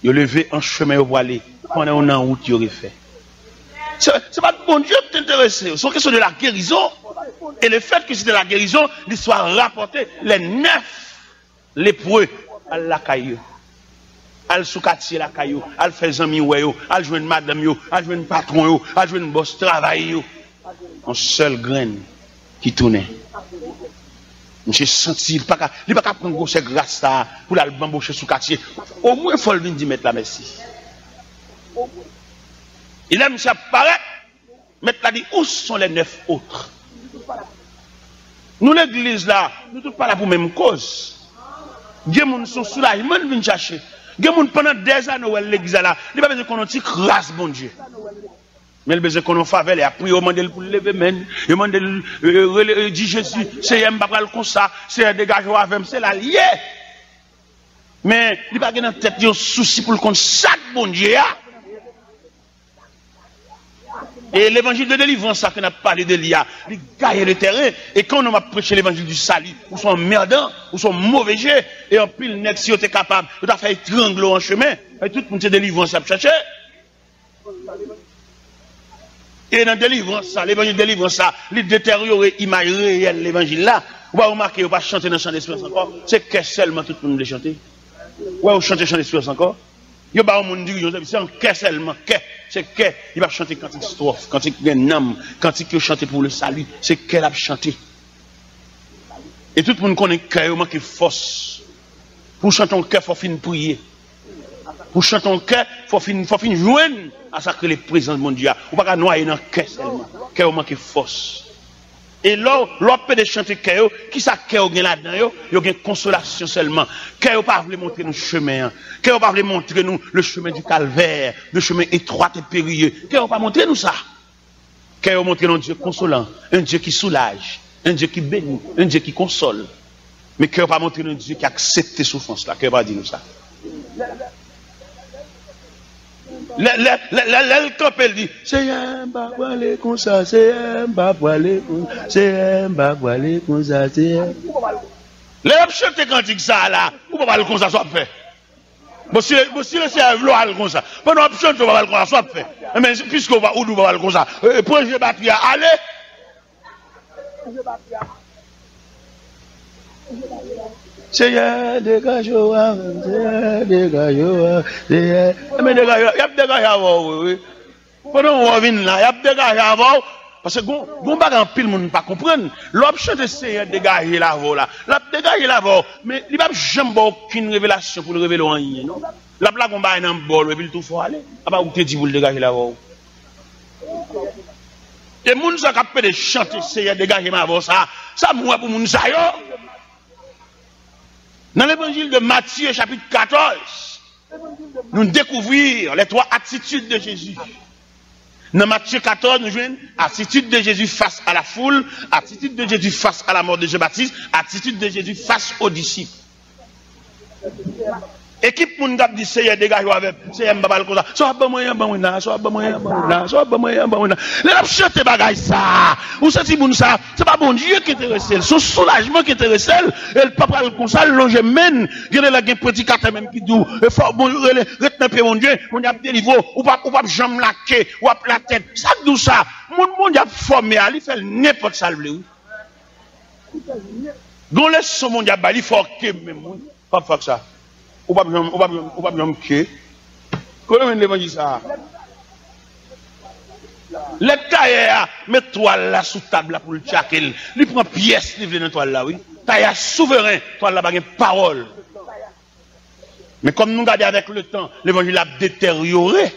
Il a levé en chemin au aller, pendant qu'on est en route, il aurait fait. C'est pas bon Dieu qui t'intéresse. C'est une question de la guérison. Et le fait que c'était la guérison, l'histoire rapportée, les 9 lépreux à la caillou. Al soukati la caillou, al fait amis yo, al joindre madame yo, al joindre patron yo, al joindre boss travail yo. Un seul grain qui tournait. J'ai senti, il pas qu'à prendre cette grâce là pour la bamboucher soukati. Au moins il faut le venir mettre la merci. Il aime ça paraît, mettre la dit où sont les 9 autres? Nous l'église là, nous tous pas là pour la même cause. Des gens sont soulagés, ils viennent chercher. Des gens pendant des années l'église là, il pas besoin qu'on ait grâce bon Dieu. Mais il besoin qu'on ait faveur, et après il demande pour lever men, il demande dit Jésus, c'est un pas comme ça, c'est un dégagement avec c'est la lié. Mais il pas dans tête un souci pour le compte chaque bon Dieu. Et l'évangile de délivrance, ça qu'on a parlé de l'IA, il gagne le terrain. Et quand on a prêché l'évangile du salut, ou sont merdants, ou sont mauvais jeux, et en pile, net, si on est capable, on a fait étrangler en chemin, et tout le monde se délivrance à chercher. Et dans délivrance, ça, l'évangile de délivrance, ça, il détériore l'image réelle, l'évangile là. Ou va remarquer, on va chanter dans le chant d'espérance encore. C'est que seulement tout le monde veut chanter. Ou on chante le chant d'espérance encore. Il y a un monde qui dit, c'est un que seulement, c'est que, il va chanter cantique strophe, cantique d'un cantique qui chanter pour le salut, c'est qu'elle a chanté. Et tout le monde connaît qu'il manque de force. Pour chanter un cœur, il faut finir prier. Pour chanter un cœur, il faut finir joindre à ça que les présents de mon Dieu. Ou pas noyer dans le cœur seulement, cœur manque de force. Et là, l'on peut chanter cœur, qui ça cœur gagne là-dedans, il y a une consolation seulement. Cœur pas voulu montrer nous chemin, cœur pas voulu montrer nous le chemin du calvaire, le chemin étroit et périlleux. Cœur pas montrer nous ça. Cœur montrer nous un Dieu consolant, un Dieu qui soulage, Un Dieu qui bénit, un Dieu qui console. Mais cœur pas montrer un Dieu qui accepte tes souffrances là. Cœur pas dire nous ça. Le camp elle dit, c'est un bas aller comme ça, c'est un bas aller comme ça, c'est un bas aller comme ça, c'est un. Les chanter cantique ça là, ou pas aller comme ça soit fait. Bon si c'est un vouloir comme ça. Pendant on chante on va aller comme ça soit fait. Mais puisque on va ou va aller comme ça, projet batterie allez. Seigneur, dégage-moi, Seigneur, dégage-moi, Seigneur. Mais dégage, il y a dégage avant, oui. Pendant on vient là, il y a dégage avant. Parce que gon bagan pile moun pas comprendre. L'option de Seigneur dégager l'avant là. La dégager l'avant, mais il pas jamais aucune révélation pour le révéler en rien, non. La blague on ba dans bol et puis tout faut aller. Ah bah ou te dit pour le dégager l'avant. Et moun ça capé de chanter Seigneur dégager l'avant ça moi pour moun ça yo. Dans l'évangile de Matthieu, chapitre 14, nous découvrons les trois attitudes de Jésus. Dans Matthieu 14, nous jouons attitude de Jésus face à la foule, attitude de Jésus face à la mort de Jean-Baptiste, attitude de Jésus face aux disciples. Équipe moun gap dit Seigneur dégage avec Seigneur m'babal comme ça. Soit bon moyen là, soit bon moyen là, soit bon moyen là. Les l'a chanter bagay ça. Ou senti moun ça, c'est pas bon Dieu qui intéresse, son soulagement qui intéresse. Et le papa comme ça longer men, gade la gen prédicateur même qui dit il faut bon retenir mon Dieu, on a délivré ou pas jambe laquer ou pas la tête. Ça d'où ça. Mon Dieu a formé, il fait n'importe ça le. Gon laisse son monde a bali faut que même pas faire ça. Ou pas bien que. Comment l'évangile ça? Le tailleur met toile là sous table là pour le tchakel. Il prend pièce, il vient dans toile là, oui. Tailleur souverain, toile là, il parole. Mais comme nous regardons avec le temps, l'évangile a détérioré.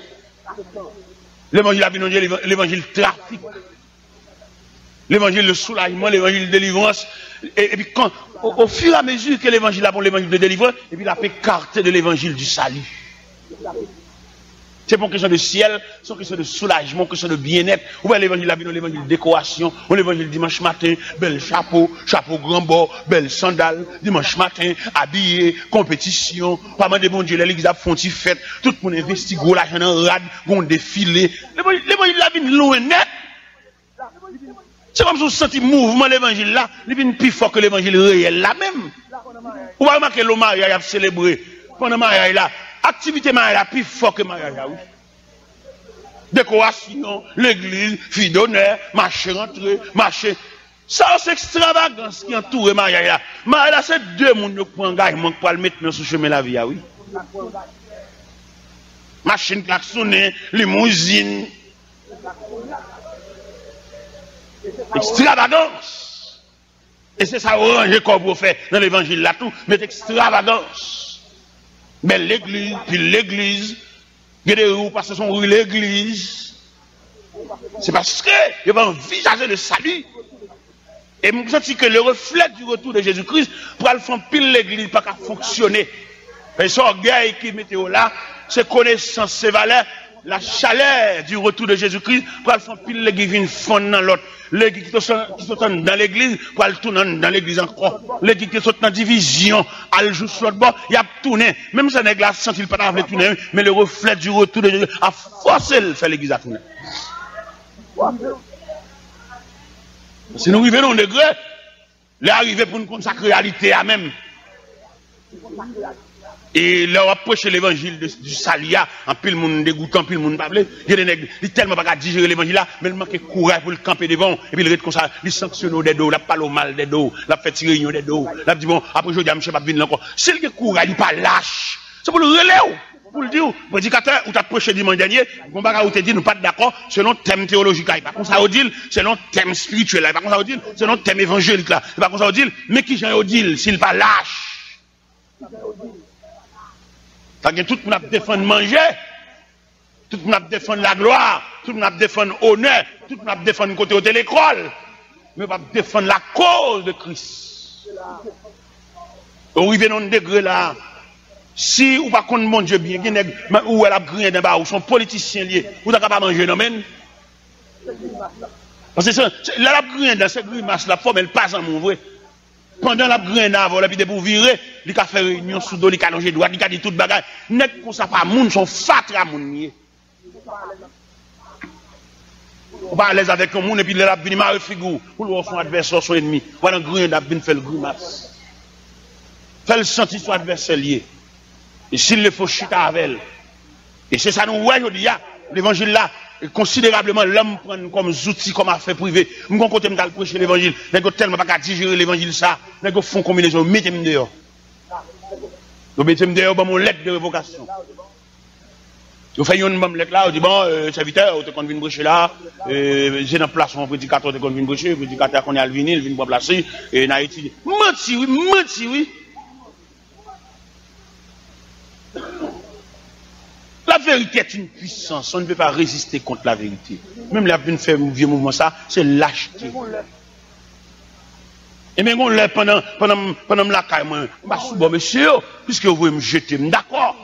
L'évangile a vu l'évangile trafic. L'évangile de soulagement, l'évangile de délivrance. Et puis quand, au fur et à mesure que l'évangile a bon l'évangile de délivrance, et puis il a fait écarter de l'évangile du salut. C'est pas une question de ciel, c'est une question de soulagement, une question de bien-être. Ou bien l'évangile a vu l'évangile de décoration, ou l'évangile dimanche matin, bel chapeau grand bord, belle sandale, dimanche matin, habillé, compétition, pas mal de bon Dieu, l'église a font fête, tout le monde investit gros l'argent en rade, gon défilé. L'évangile a vu loin net. C'est comme si vous sentez mouvement l'évangile là, il vient plus fort que l'évangile réel là même. Vous va remarquer le mariage a célébré pendant le mariage là, activité mariage plus fort que mariage là, oui. Décoration, l'église, fille d'honneur, marché rentré, marché. Ça c'est extravagance qui entoure le mariage là. Mariage là c'est deux monde qui prend engagement pour le mettre dans ce chemin la vie là, oui. Machine klaxonnée, limousine. Extravagance. Et c'est ça orange comme vous faites dans l'évangile là tout, mais extravagance. Mais l'église, puis l'église, il y a des roues parce que sont rue l'église. C'est parce que il va envisager le salut. Et je sens que le reflet du retour de Jésus-Christ pour le faire pile l'église pas qu'à fonctionner. Et son orgueil qui mettait là, c'est connaissance, c'est valeurs. La chaleur du retour de Jésus-Christ pour le faire pile l'église une fond dans l'autre. L'église qui sont dans l'église pour aller tourner dans l'église encore. L'église qui sont dans la division, elle joue sur l'autre bord, il y a tourné. Même si l'église a senti pas d'avoir tourné, mais le reflet du retour de Jésus a forcé de faire l'église à tourner. Si nous arrivons au degré, l'arrivée pour nous consacrer la réalité à même. Et là, on a prêché l'évangile du salia, en pile monde dégoûtant, pile monde parlé. Il y a des nègres, il tellement pas digérer l'évangile là, mais il manque courage pour le camper devant. Et puis il reste comme ça, il sanctionne des dos, il parle au mal des dos, il fait tirer des dos. Il dit bon, après je dis, je ne pas venir encore. S'il y a courage, il pas lâche. C'est pour le relais, pour le dire. Prédicateur, ou t'as prêché dimanche dernier, on va te dire, nous pas d'accord, selon thème théologique là. Par contre, ça veut dire, selon thème spirituel là. Par contre, ça veut dire, selon thème évangélique là. Par contre, ça veut dire, mais qui j'en dit, s'il pas lâche. Parce que tout le monde défend manger, tout le monde défend la gloire, tout le monde défend l'honneur, tout le monde défend côté de l'école, mais pas défendre la cause de Christ. On arrive dans un degré là, si ou pas contre mon Dieu bien, ou elle a grillé d'un bas, ou son politicien lié, ou t'as pas manger non même. Parce que là, la graine dans cette grimace, la forme, elle passe en mon vrai. Pendant la graine avant, la puis pour virer, il a fait réunion sous dos, il a longé droit, il a dit toute bagaille. Net qu'on ça pas moun, son fatra moun. On va à l'aise avec un moun, et puis il a venu marrer figure, pour le son adversaire, son ennemi. Voilà un grain, il a venu faire le grimace. Fait le sentir son adversaire lié. Et s'il le faut chita avec elle. Et c'est ça nous voyons aujourd'hui, l'évangile là, considérablement l'homme prend comme outil, comme affaire privée. Nous côté me prêcher l'évangile, nous tellement pas digérer l'évangile ça, nous font combinaison, mettez-moi dehors. Nous mettez-moi dehors dans mon lettre de révocation. Vous faites une bonne lettre là, vous dites bon, serviteur, vous êtes venu prêcher là, j'ai dans place mon prédicateur, vous êtes venu prêcher, le prédicateur qu'on est à le venir, il vient pour placer, et il a étudié. Menti, oui. La vérité est une puissance, on ne peut pas résister contre la vérité. Même la vie fait un vieux mouvement, ça, c'est lâcheté. Et bien, on l'a pendant la caille, moi, bon, monsieur, puisque vous voulez me jeter, d'accord.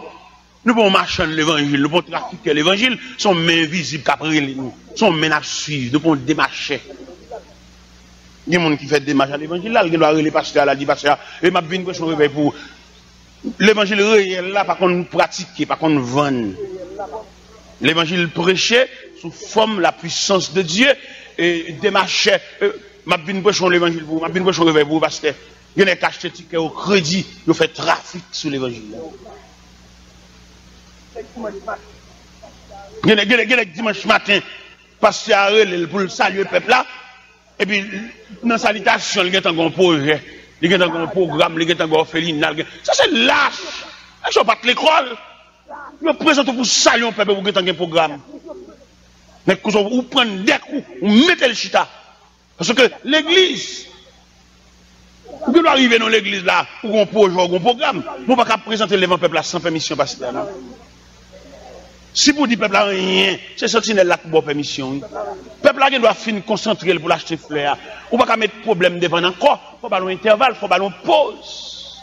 Nous pouvons marcher l'évangile, nous pouvons trafiquer l'évangile, sont mains visibles qu'après nous, sont mains à suivre, nous pouvons démarcher. Il y a des gens qui font démarcher à l'évangile, là, il doit aller pasteur, là, dit pasteur, et m'a bien question réveil pour. L'évangile réel là, par contre, pratiquer, par contre, vendre. L'évangile prêché sous forme la puissance de Dieu et démarcher. Ma bin prêchon l'évangile pour, ma bin prêchon réveil pour, parce que il y a des acheté ticket au crédit, il fait trafic sur l'évangile. Il y a des dimanche matin, pasteur pour saluer le peuple là, et puis dans la salutation, il y a un projet. Il y a un programme, il y a un orpheline. Ça, c'est lâche. Je ne pas de l'école. Je présente pour saluer un peuple pour un programme. Mais vous prenez des coups, vous mettez le chita. Parce que l'église, vous devez arriver dans l'église là, pour un projet, un programme. Vous ne pouvez pas présenter le peuple là sans permission pasteur. Si vous dites peuple là rien, c'est sentinelle là pour votre permission. Le peuple là doit finir concentrer pour l'acheter fleur. Ou pas mettre problème devant encore. Il faut pas un intervalle, il faut pas une pause.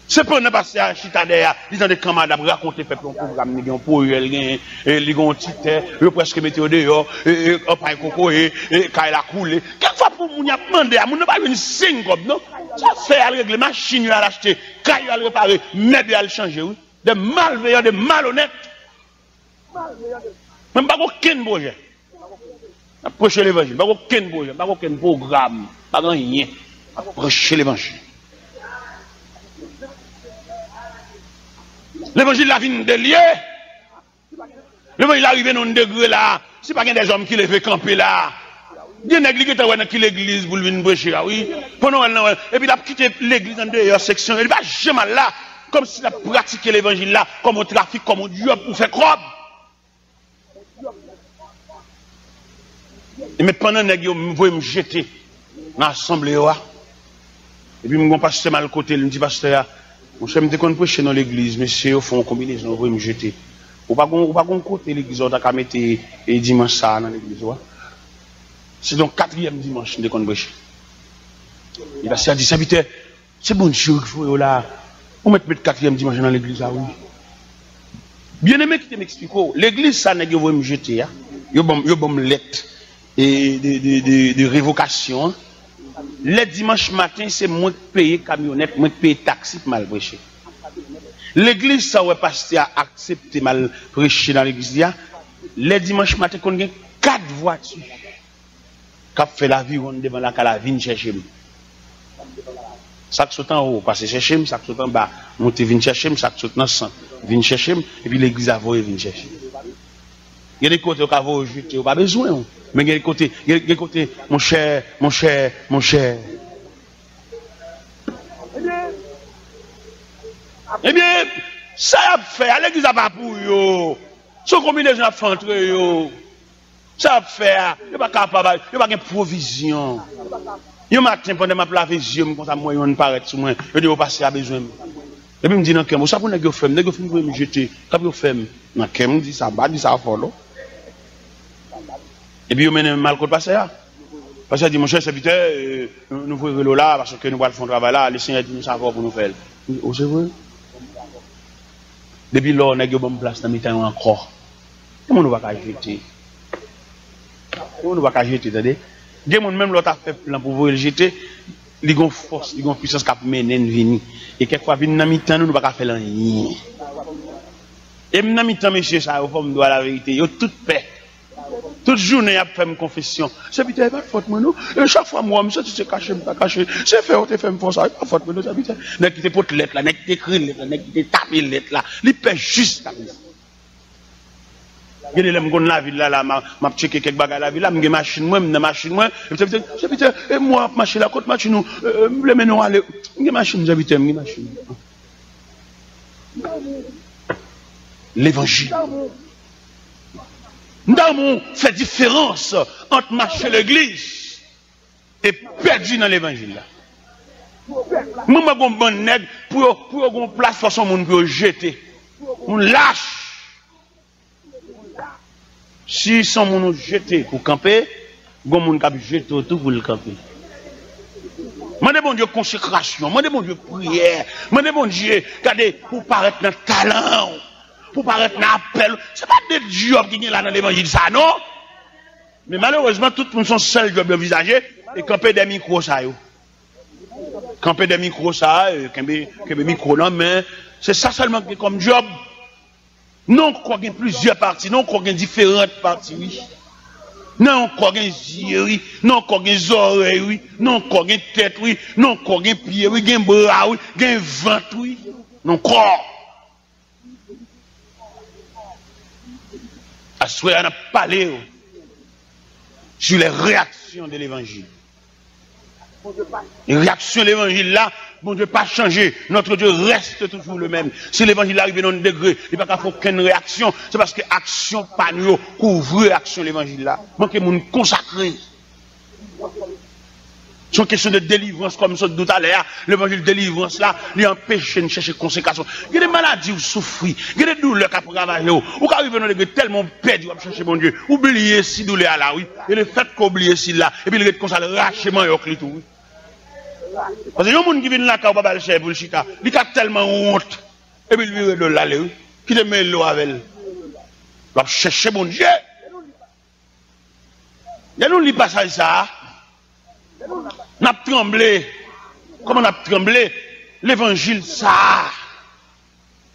C'est pas ne passer à chita derrière, ils ont des camarades à raconter peuple un programme, ils ont pour ils ont titre, ils presque mettre dehors, et pas coco et quand il a coulé. Quelquefois pour moun y a demandé à moun ne pas une signe comme non. Ça fait à régler machine à l'acheter, caillou à le réparer, meuble à le changer oui. Des malveillants, des malhonnêtes. Même pas aucun projet. Prêcher l'évangile, pas aucun projet, pas aucun programme, pas rien. Prêcher l'évangile. L'évangile la vie de lié. L'évangile arrive dans un degré là. C'est pas des hommes qui les fait camper là. Il y a une église qui est l'église pour venir prêcher. Oui. Et puis il a quitté l'église en dehors section. Il va jamais là. Comme s'il a pratiqué l'évangile là, comme au trafic, comme au job pour faire croire. Et mais pendant que vous voulez me jeter dans l'assemblée, et puis mon pasteur mal côté, il me dit pasteur, mon cher, je me prêcher dans l'église, monsieur, au fond, combinaison, vous voulez me jeter. Ou pas qu'on côté l'église, on a mettre dimanche ça dans l'église. C'est donc 4e dimanche de qu'on prêche. Il a dit, serviteur, c'est bon Dieu qu'il faut là. On met le 4e dimanche dans l'église, oui. Bien aimé qui m'explique, l'église, ça n'est pas me jeter. Il y a une lettre de révocation. Le dimanche matin, c'est moi qui paye camionnette, moi qui paye taxi pour mal prêcher. L'église, ça ouais pasteur a accepté mal prêcher dans l'église. Le dimanche matin, on a 4 voitures qui ont fait la vie devant la calavine chercher. Ça saute en haut, passer chercher, ça saute en bas, monter, venir chercher, ça saute dans le centre, venir chercher, et puis l'église a volé, venir chercher. Il y a des côtés où on va jeter, on n'a pas besoin. Mais il y a des côtés, mon cher. Eh bien, ça a fait, à l'église a pas pour yo. Son combinaison a fait entrer yo. Ça a fait, il n'y a pas capable, il n'y a pas de provision. Yo matin pendant ma laver les yeux comme ça moi on paraît sur moi je dis passer à besoin et puis me dit non que ça pour nèg yo fait nèg yo fin me jeter quand yo fait non que me dit ça ba dit ça fort et puis yo mène mal côté passer parce que dit mon cher serviteur nous voulons vélo là parce que nous va faire travail là le Seigneur dit nous ça pour nous faire oh c'est vrai depuis là nèg yo bon place dans mi temps encore comment nous va jeter On ne va pas jeter, attendez. Des gens même l'autre a fait plan pour vous le jeter, ils ont force, ils ont puissance qui mener venir. Et quelquefois, ils n'ont pas nous ne pas faire rien. Et m'nan mi temps monsieur ça, il faut me dire la vérité, yo toute paix. Toute journée a fait une confession. C'est peut-être pas faute moi non. Et chaque fois moi monsieur tu te caches pas caché. C'est fait on te fait me faire ça, pas faute moi non, c'est peut-être. Nèg qui te porte lettre là, nèg qui t'écrit lettre là, nèg qui te tape lettre là, il paie juste comme ça. Gade lèm gon la ville là m'a checker quelques bagages la ville là, m'gen machine moi, m'nan machine moi, c'est peut-être et moi marcher la côte machine nous le menon aller, m'gen machine j'habite m'gen machine. L'évangile. Nous avons fait différence entre marcher l'église et perdu dans l'évangile. Moi, je suis un bon nègre pour une place façon monde pour jeter. On lâche. Si son monde jeter pour camper, gon monde cap jeter tout pour le camper. Mandez bon Dieu consécration, mandez bon Dieu prière, mandez bon Dieu regardez pour paraître dans talent. Pour paraître dans l'appel. Ce n'est pas des jobs qui sont là dans l'évangile, ça, non? Mais malheureusement, tout le monde sont seuls jobs envisagés et camper des micros, ça, yo. Camper des micros, ça, camper des micros, non, mais c'est ça seulement qui est comme job. Non, qu'on a plusieurs parties, non, qu'on a différentes parties, oui. Non, qu'on a des yeux, oui. Non, qu'on a des oreilles, oui. Non, qu'on a des têtes, oui. Non, qu'on a des pieds, oui. Des bras, oui. Des ventre, oui. Non, corps. On a parlé sur les réactions de l'évangile. Les réactions de l'évangile là, bon Dieu pas changé. Notre Dieu reste toujours le même. Si l'évangile arrive dans un degré, il n'y a pas aucune réaction. C'est parce que l'action pas nous couvre l'action de l'évangile là. Manque de consacré. C'est une question de délivrance, comme ça tout à l'heure. L'évangile de délivrance là, il empêche de chercher conséquences. Il y a des maladies où souffrir, il y a des douleurs qui travaillent, ou qui arrivent dans le tellement perdu à chercher mon Dieu. Oubliez si douleur là, oui. Et le fait qu'oublier si là, et puis il est comme ça, le rachement et au tout, oui. Parce que il y a des gens qui viennent là, quand on va le chercher pour le chita, il a tellement honte, et puis il vient de là, oui, qui te met l'eau avec elle. Il va chercher mon Dieu. Il y a nous qui passent ça. On a tremblé. Comment on a tremblé? L'évangile, ça.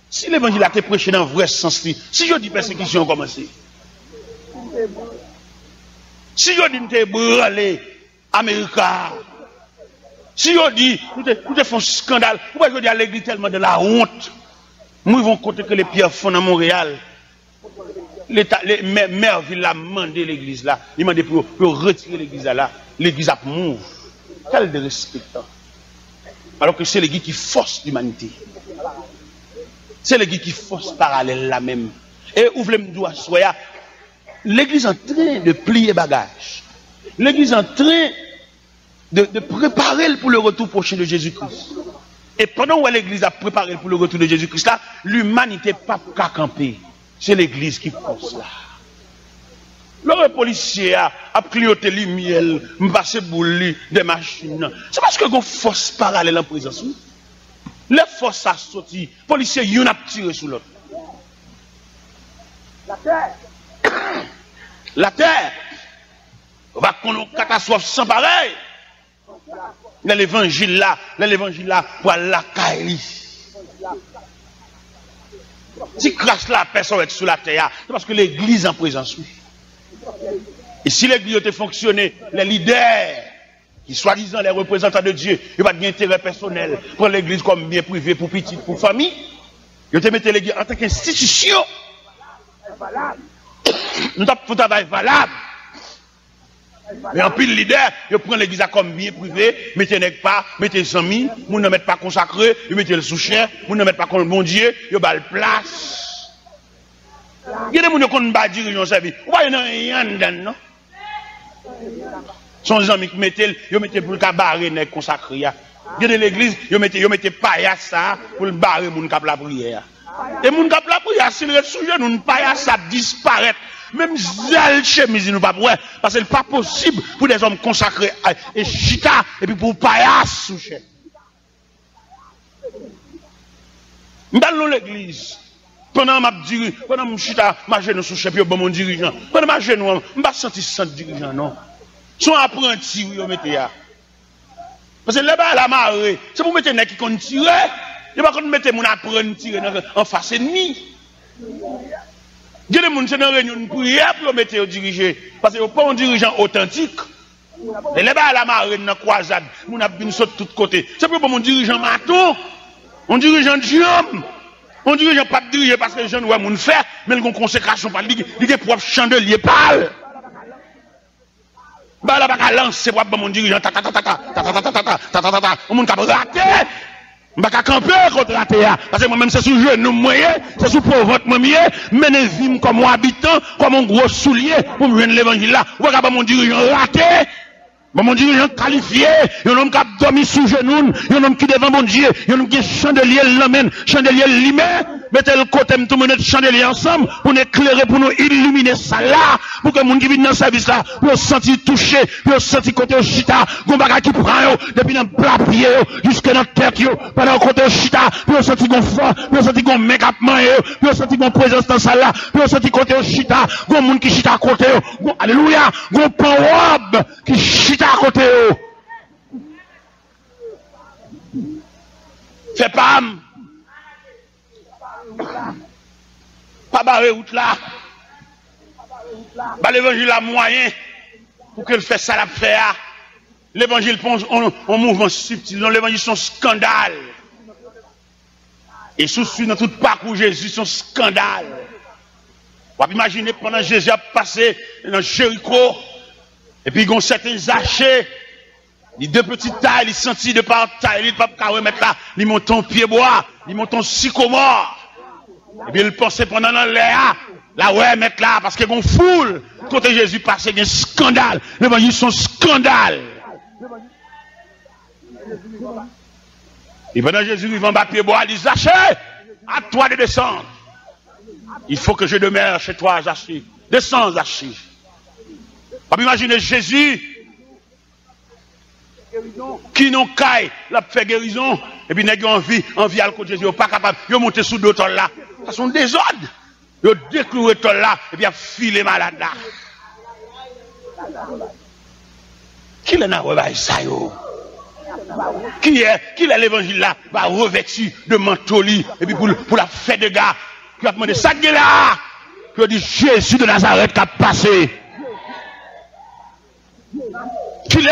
Si l'évangile a été prêché dans le vrai sens, si je dis persécution a commencé. Si je dis que brûlé Américain. Si je dis nous te font scandale. Pourquoi je dis à l'église tellement de la honte? Nous vont compter que les pierres font dans Montréal. Les maires viennent la demander l'église là. Ils demandent pour retirer l'église là. L'église a mouve. Quel de respect. Alors que c'est l'église qui force l'humanité. C'est l'église qui force parallèle là même. Et ouvrez le doigt, soya. L'église est en train de plier bagages. L'église est en train de préparer pour le retour prochain de Jésus-Christ. Et pendant que l'église a préparé pour le retour de Jésus-Christ là, l'humanité n'a pas camper. C'est l'église qui force là. Le policier a clignoté les miel, m'passé boule des machines. C'est parce que qu'on force parallèle en présence. Les forces a sorti, policier yon a tiré sur l'autre. La terre. La terre. On va connaître une catastrophe sans pareil. L'évangile là, pour la caille. Si crache la personne sur la terre, c'est parce que l'église en présence. Et si l'église était fonctionné, les leaders, qui soi-disant les représentants de Dieu, ils n'ont pas d'intérêt personnel, prendre l'église comme bien privé pour petit, pour famille, ils te mettent l'église en tant qu'institution. Nous avons un travail valable. Mais en pile leader, ils prennent l'église comme bien privé, mettez pas, mettez les amis, vous ne mettez pas consacré, vous mettez le sous-chef, vous ne mettez pas comme bon Dieu, vous avez la place. Il y a des gens qui ne pas dire qu'ils ont servi. Vous voyez, il y a rien non? Son amis qui mettent pour le cabaret consacré. Il y a de l'église, ils mettent paillasse pour le barrer pour la prière. Et mon cap la prière, s'il reste sous nous, paillasse ça disparaît. Même zèle chemise, nous pas pour parce que c'est pas possible pour des hommes consacrés et chita et puis pour paillasse sous chef. Dans l'église, Pendant ma dirigeant, pendant que je suis à ma genou sous chef, mon dirigeant. Pendant ma genou, je ne suis pas senti sans dirigeant, non. Son apprenti, oui, vous mettez là. Parce que là-bas, la marée, c'est pour mettre les qui comptent tirer. Il ne va pas mettre mon apprenti tirer en face ennemi. Il y a des gens qui sont dans une réunion de prière pour mettre au diriger. Parce que pas un dirigeant authentique. Et là-bas, la marée, dans la croisade, on a bien sauté de tous côtés. C'est pour mon dirigeant maton, un dirigeant de homme. On dirige pas de diriger parce que les gens ouais moun faire mais ils ont consécration pas il est propre chandelier pâle bah là pas lancer pour mon dirigeant ta ta ta ta ta ta ta ta ta ta ta on moun ka rater pas ka camper contre rater parce que moi même c'est sous genou moyen c'est sous pauvre moyen mener vie comme habitant comme un gros soulier pour me joindre l'évangile là ou pas mon dirigeant rater. Bon, mon dirigeant qualifié, il y a un homme qui a dormi sous genou, il y a un homme qui devant mon Dieu, il y a un homme qui est chandelier l'amène, chandelier limé, mettez le côté, tout le monde chandelier ensemble, pour nous éclairer, pour nous illuminer ça là, pour que les gens qui viennent dans le service là, pour se sentir touché, pour se sentir côté au chita, qu'on baga qui prend, depuis dans le plat pied, jusqu'à dans la tête, pendant côté au chita, pour se sentir qu'on fort, pour se sentir qu'on make-up man, pour se sentir qu'on présence dans ça là, pour se sentir côté au chita, qu'on monde qui chita à côté, alléluia, qu'on pan robe, qui chita à côté. Fais pas barrer route là. Bah l'évangile a moyen pour qu'elle fasse ça la faire. L'évangile pense en mouvement subtil. Non, l'évangile c'est un scandale. Et sous dans tout parcours Jésus c'est un scandale. On va imaginer pendant Jésus a passé dans Jéricho. Et puis, il y a certains achets, les deux petites tailles, ils sentent de par taille, ils ne peuvent pas remettre là, ils montent en pied bois, ils montent en sycomore. Et puis, ils pensaient pendant l'air, là, ouais, mettre là, parce qu'il y a une foule. Quand Jésus passe, il y a un scandale. L'évangile, c'est un scandale. Et pendant Jésus, il va en bas pied bois, il dit, Zachée, à toi de descendre. Il faut que je demeure chez toi, Zachée. Descends, Zachée. On peut imaginer Jésus qui n'ont caille, l'a fait guérison, et puis n'a envie à côté de Jésus, pas capable, ils ont monté sous d'autres là. Ça sont des ordres. Ils ont décloué tout là, et puis ils ont filé malade là. Qui l'a n'a ça yo? Qui est l'évangile là, va revêtu de mantoli, et puis pour la fête de gars, qui a demandé ça là, qui a dit Jésus de Nazareth qui a passé. Qu'il est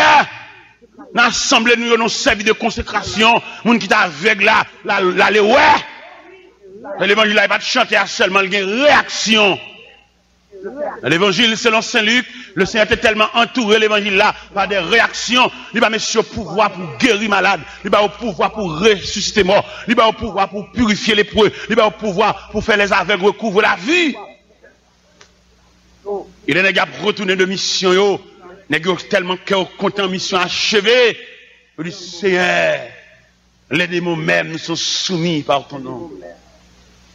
dans l'assemblée, nous avons servi de consécration, moun qui est aveugle là, là, ouais. L'évangile là, il va chanter à seulement, il y a une réaction. L'évangile, selon Saint Luc, le Seigneur était tellement entouré, l'évangile là, par des réactions. Il va mettre au pouvoir pour guérir malade, il va au pouvoir pour ressusciter mort, il va au pouvoir pour purifier les lépreux, il va au pouvoir pour faire les aveugles recouvrer la vie. Il est retourné de mission, yo. Tellement content, mission achevée. Il dit, Seigneur, les démons même nous sont soumis par ton nom.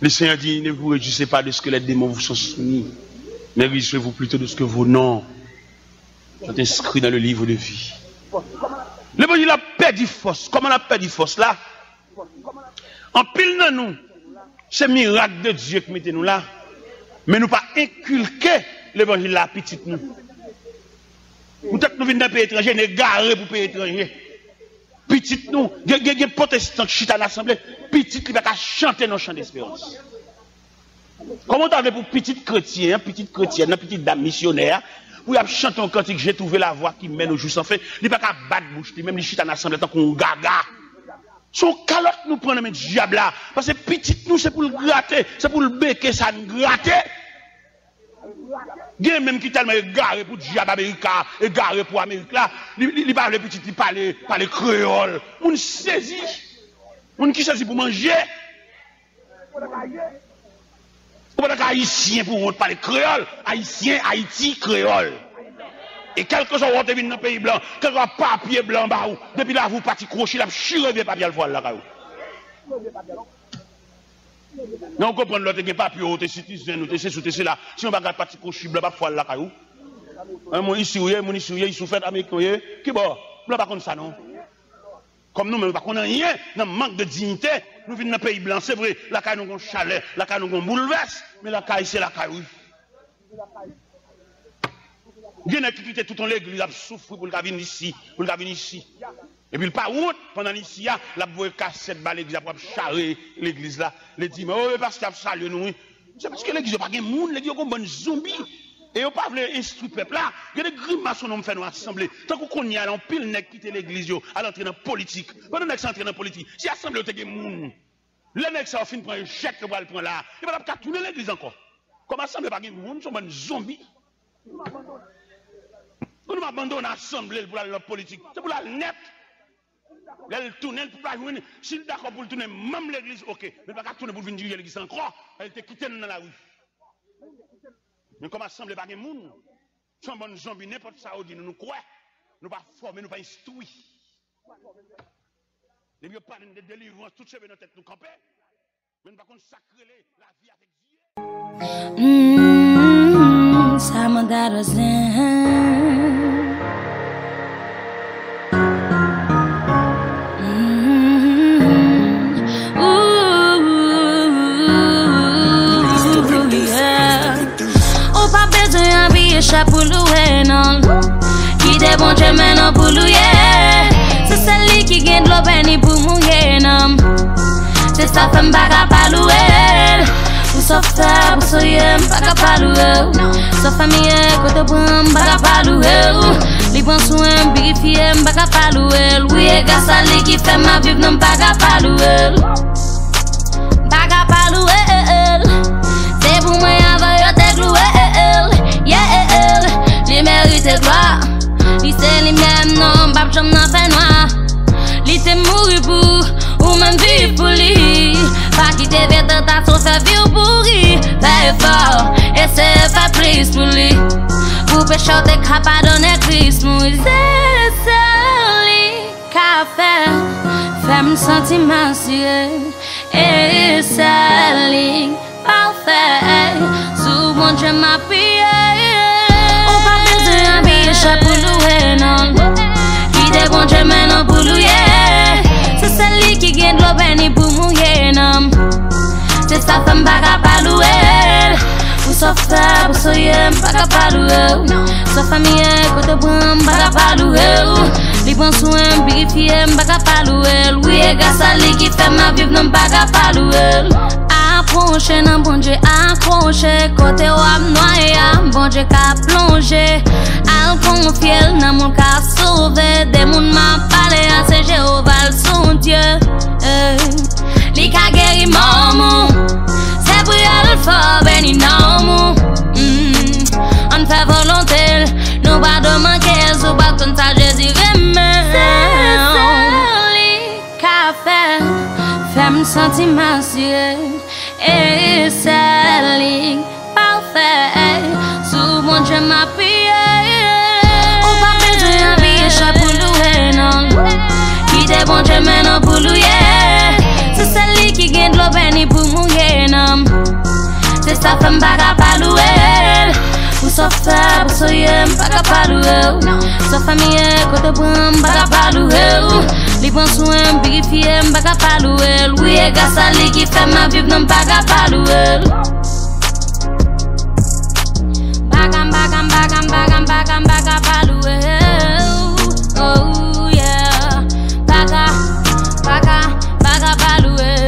Le Seigneur dit, ne vous réjouissez pas de ce que les démons vous sont soumis, mais réjouissez-vous plutôt de ce que vos noms sont inscrits dans le livre de vie. L'évangile a perdu force. Comment on a perdu force là? En pile dans nous, c'est miracle de Dieu qui mettez nous là, mais nous pas inculquer l'évangile là, petit nous. Peut-être nous venons d'un pays étranger, nous sommes garés pour pays étranger. Petit nous, il y a des protestants qui sont à l'Assemblée, petit qui va chanter nos chants d'espérance. Comment tu as pour petit chrétien, petite chrétienne, petite dame missionnaire, pour chanter un cantique, j'ai trouvé la voix qui mène au jour sans fin, il n'y a pas qu'à battre bouche, même les chutes à l'Assemblée, tant qu'on gaga. Son calotte nous prend le diable là, parce que petit nous, c'est pour le gratter, c'est pour le béquer, ça nous gratter. Il y a même qui tellement égaré pour diable américain, égaré pour Amérique là, il parle petit, il parle créole. On saisit. On qui saisit pour manger. On pas haïtien pour parler créole, haïtien, Haïti, créole. Et quelque chose on vient dans le pays blanc, quelque chose papier blanc bah depuis là vous parti crocher là, chiré bien papier le voile là. Non, on comprend l'autre qui papier, on est citoyen, nous c'est là. Si on va garder parti couche blanc, pas foire là caillou. Mon ici, il souffre américain, qui bon, blanc pas comme ça non. Comme nous, mais pas qu'on a rien, non manque de dignité. nous venons dans le pays blanc, c'est vrai, la caille nous avons chalet, la caille nous avons bouleverse, mais la caille c'est la caille, oui. Il y en a qui quittent tout l'église, ils souffrent pour venir ici, pour venir ici. Et puis, le pas route, pendant ici, la boue cassette, l'église, pour charrer l'église là. Les dit, mais oh, parce qu'il y a salué nous. C'est parce que l'église n'a pas de monde, l'église a un bon zombie. Et on ne peut pas instruire le peuple là. Il y a des grimaces qu'on nous fait nous assembler. Tant qu'on y a, on pile nèg quitter l'église, à l'entrée dans la politique. Pendant que s'entre dans la politique, si assemblée, il y a des monde. Les nègres, ça fin prendre un chèque pour le prendre là. Il ne va pas tourner l'église encore. Comme assemblée, pas de monde, ils sont des zombies. On nous abandonne l'assemblée pour la politique. C'est pour la net. Elle tourne, elle ne peut pas jouer. Si elle est d'accord pour tourner, même l'église, ok. Mais elle ne peut pas tourner pour venir diriger l'église encore. Elle était quittée dans la rue. Mais comme assemblée, pas de monde. Sans bonne zombie, n'importe ça, on dit, nous croyons. Nous ne pas former, nous ne pas instruire. Et puis, on parle de délivrance, tout ce que notre tête nous camper. Mais nous ne pas consacrer la vie avec Dieu. Ça m'a donné pour louer non qui des bons chemins non pour louer c'est celle qui gagne de l'eau béni pour mouiller non c'est ça femme baga pas louer pour sauver pour soyer baga pas louer sa famille côté bon baga pas louer les bons soins purifier baga pas louer oui et grâce à lui qui fait ma vie non baga pas louer c'est pour moi avant yo te louer li mérite gloire, li c'est li même non, bab j'en n'en fait noir. Li t'es mouru pour, ou même vivre pour lui. Pas quitter vers tentation, faire vivre pour lui. Fais fort, et c'est faire plus pour lui. Pour pécher, t'es capable de donner Christ, moi. C'est lui qu'a fait, femme sentiment et c'est lui parfait. Sous mon Dieu m'a prié. Pour louer non qui des bons chemins non pour louer c'est celle qui gagne de l'eau béni pour mouiller non c'est sa femme baga pas louer pour son frère pour soyer baga pas louer sa famille côté bon baga pas louer les bons soins purifier baga pas louer oui et grâce à lui qui fait ma vie non baga pas louer accroché non bon Dieu accroché côté ou am noyé bon Dieu qu'a plongé al confier dans mon cas sauvé des monde m'a parlé à c'est Jéhovah son Dieu li ka guéri maman c'est pour elle fort béni non on fait volonté nous pas de manquer sous pas comme ça Jésus remet c'est li qu'a fait femme sentiment et c'est lui parfait sous mon Dieu m'a prié on va perdre un billet pour louer non qui des bons chemins non pour louer c'est celle qui gagne de l'eau béni pour mouiller non c'est sa femme baga pas louer pour son frère pour soyer baga pas louer sa famille côté bon baga pas louer les bons soins purifier baga pas louer oui et grâce à lui qui fait ma vie non baga pas louer baga pas louer oh yeah baga pas louer baga pas louer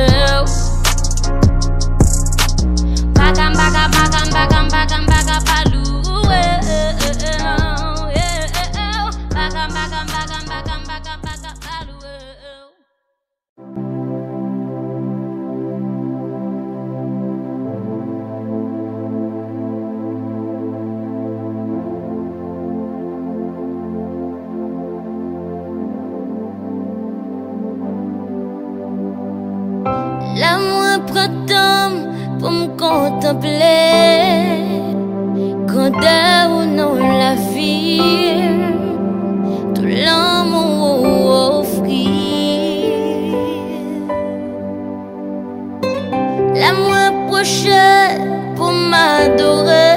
l'amour prend temps pour me contempler quand ou non la vie tout l'amour offrir l'amour prochain pour m'adorer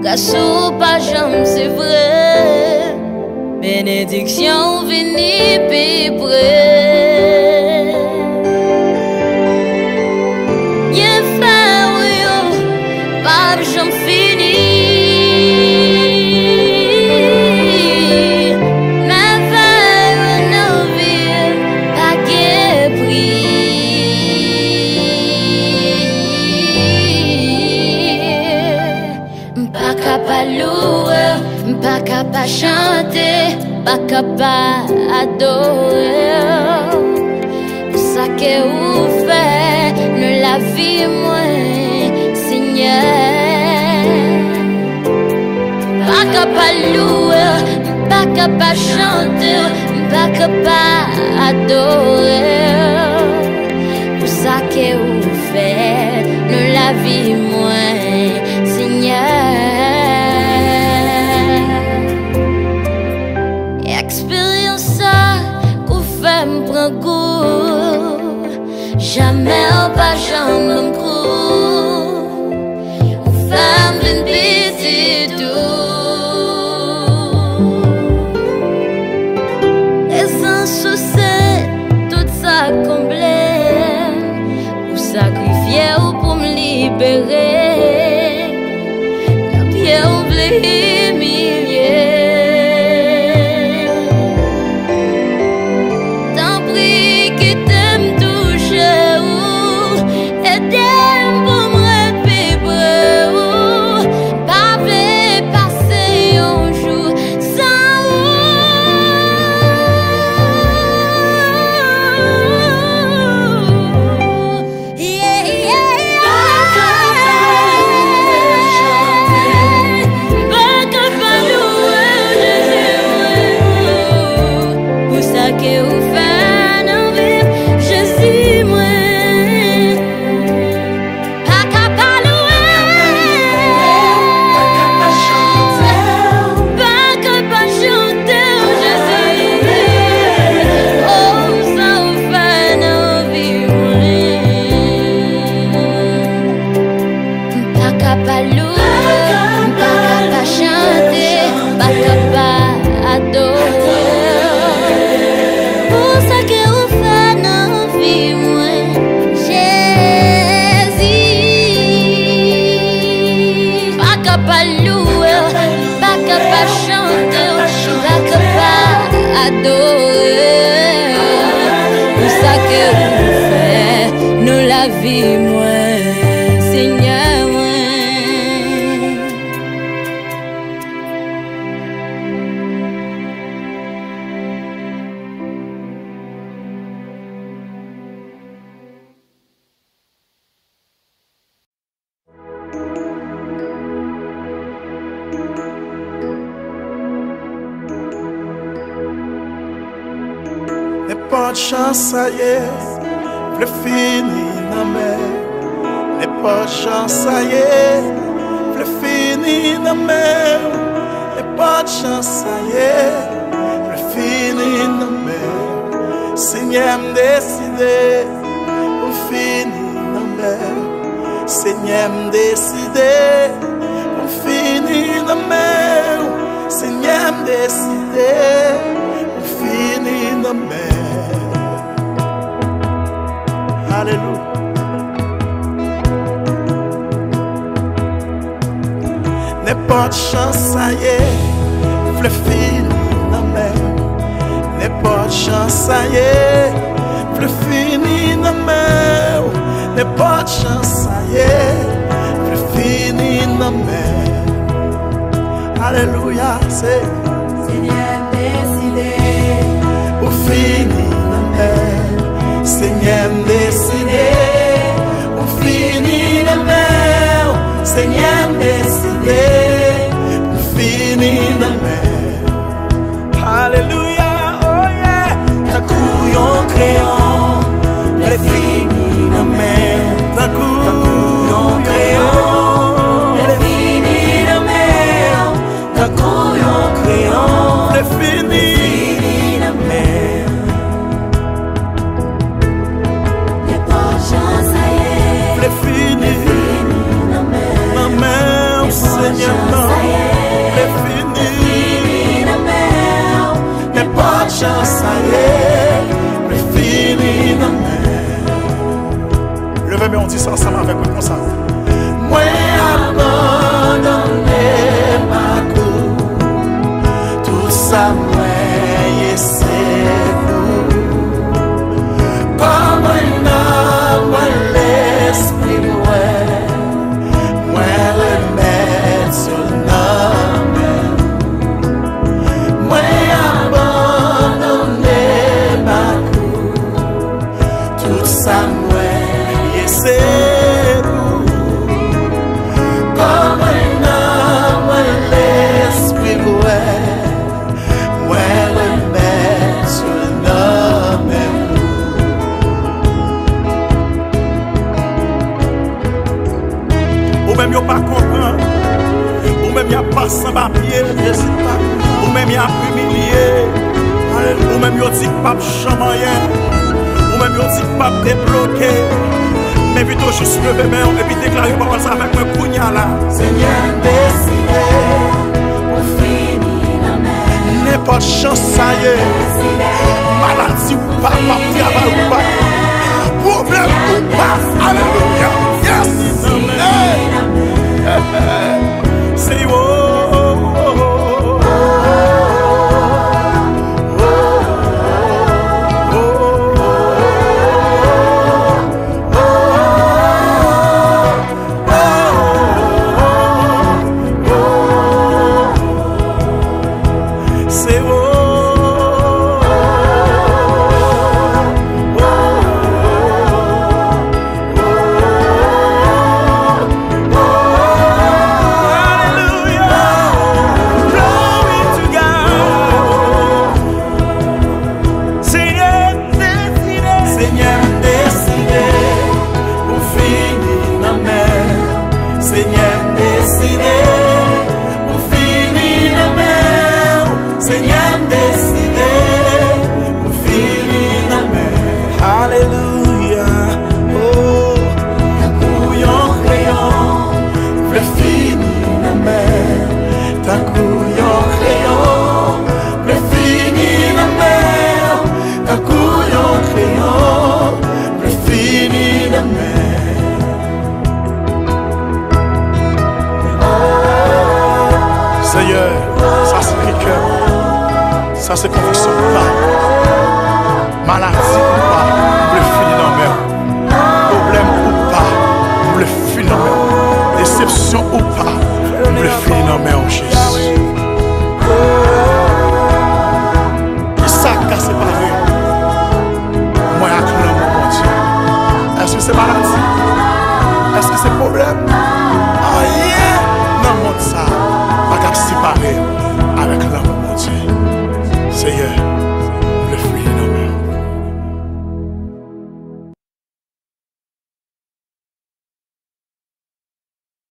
car sous pas jamais c'est vrai bénédiction venue puis près j'en finis. Pas capable chanter, pas capable adorer. Pour ça que vous faites, nous la vie moins, Seigneur. Pas capable louer, pas capable chanter, pas capable adorer. Pour ça que vous faites, nous la vie moins, Seigneur. Jamais pas jamais un coup. Femme d'une petite tout. Et sans souci, tout ça comblé. Pour sacrifier ou pour me libérer. La pierre oublie milliers. Vie moi, Seigneur moi. N'est pas de chance, ça y est, le fini. N'est pas de chance, ça y est, le fini na mer. N'est pas de chance, ça y est, le fini na mer. Seigneur me décidé, le fini na mer. Seigneur me décidé, le fini na mer. Seigneur me décidé, le fini na mer. Alléluia. N'est pas de chance, ça y est, le fini na mer. N'est pas de chance, ça y est, le fini na mer. N'est pas de chance, ça y est, le fini na mer. Alléluia, c'est Seigneur décidé, au fini na mer. Seigneur décidé, au fini na mer. Seigneur décidé, au fini na mer. Alléluia, oh yeah. Ta couillon créant, le fini na mer. Ta couillon créant, le fini na mer. Ta couillon créant, le fini na mer. N'est pas de chance, ça y est, le fini na mer. Seigneur, non, le fini na mer. N'est pas de chance, ça y est, le fini na mer. Levez-moi, on dit ça ensemble avec moi comme ça. Moi, alors. pas comprendre. Ou même y a pas sans papier. Ou même y a humilié. Ou même y a dit pas chamayen. Ou même y a dit pas débloqué. Mais plutôt juste lever main et puis déclarer parole ça avec un pugnal là. Seigneur décidé pour finir la mer. N'importe chance ça y est. Maladie ou pas, travail ou pas. Problème ou pas. Alléluia. Yes. C'est Seigneur, ça c'est cœur, ça c'est conviction ou pas, maladie ou pas, vous le finir dans mer, problème ou pas, vous le finir dans mer, déception ou pas, vous le finir dans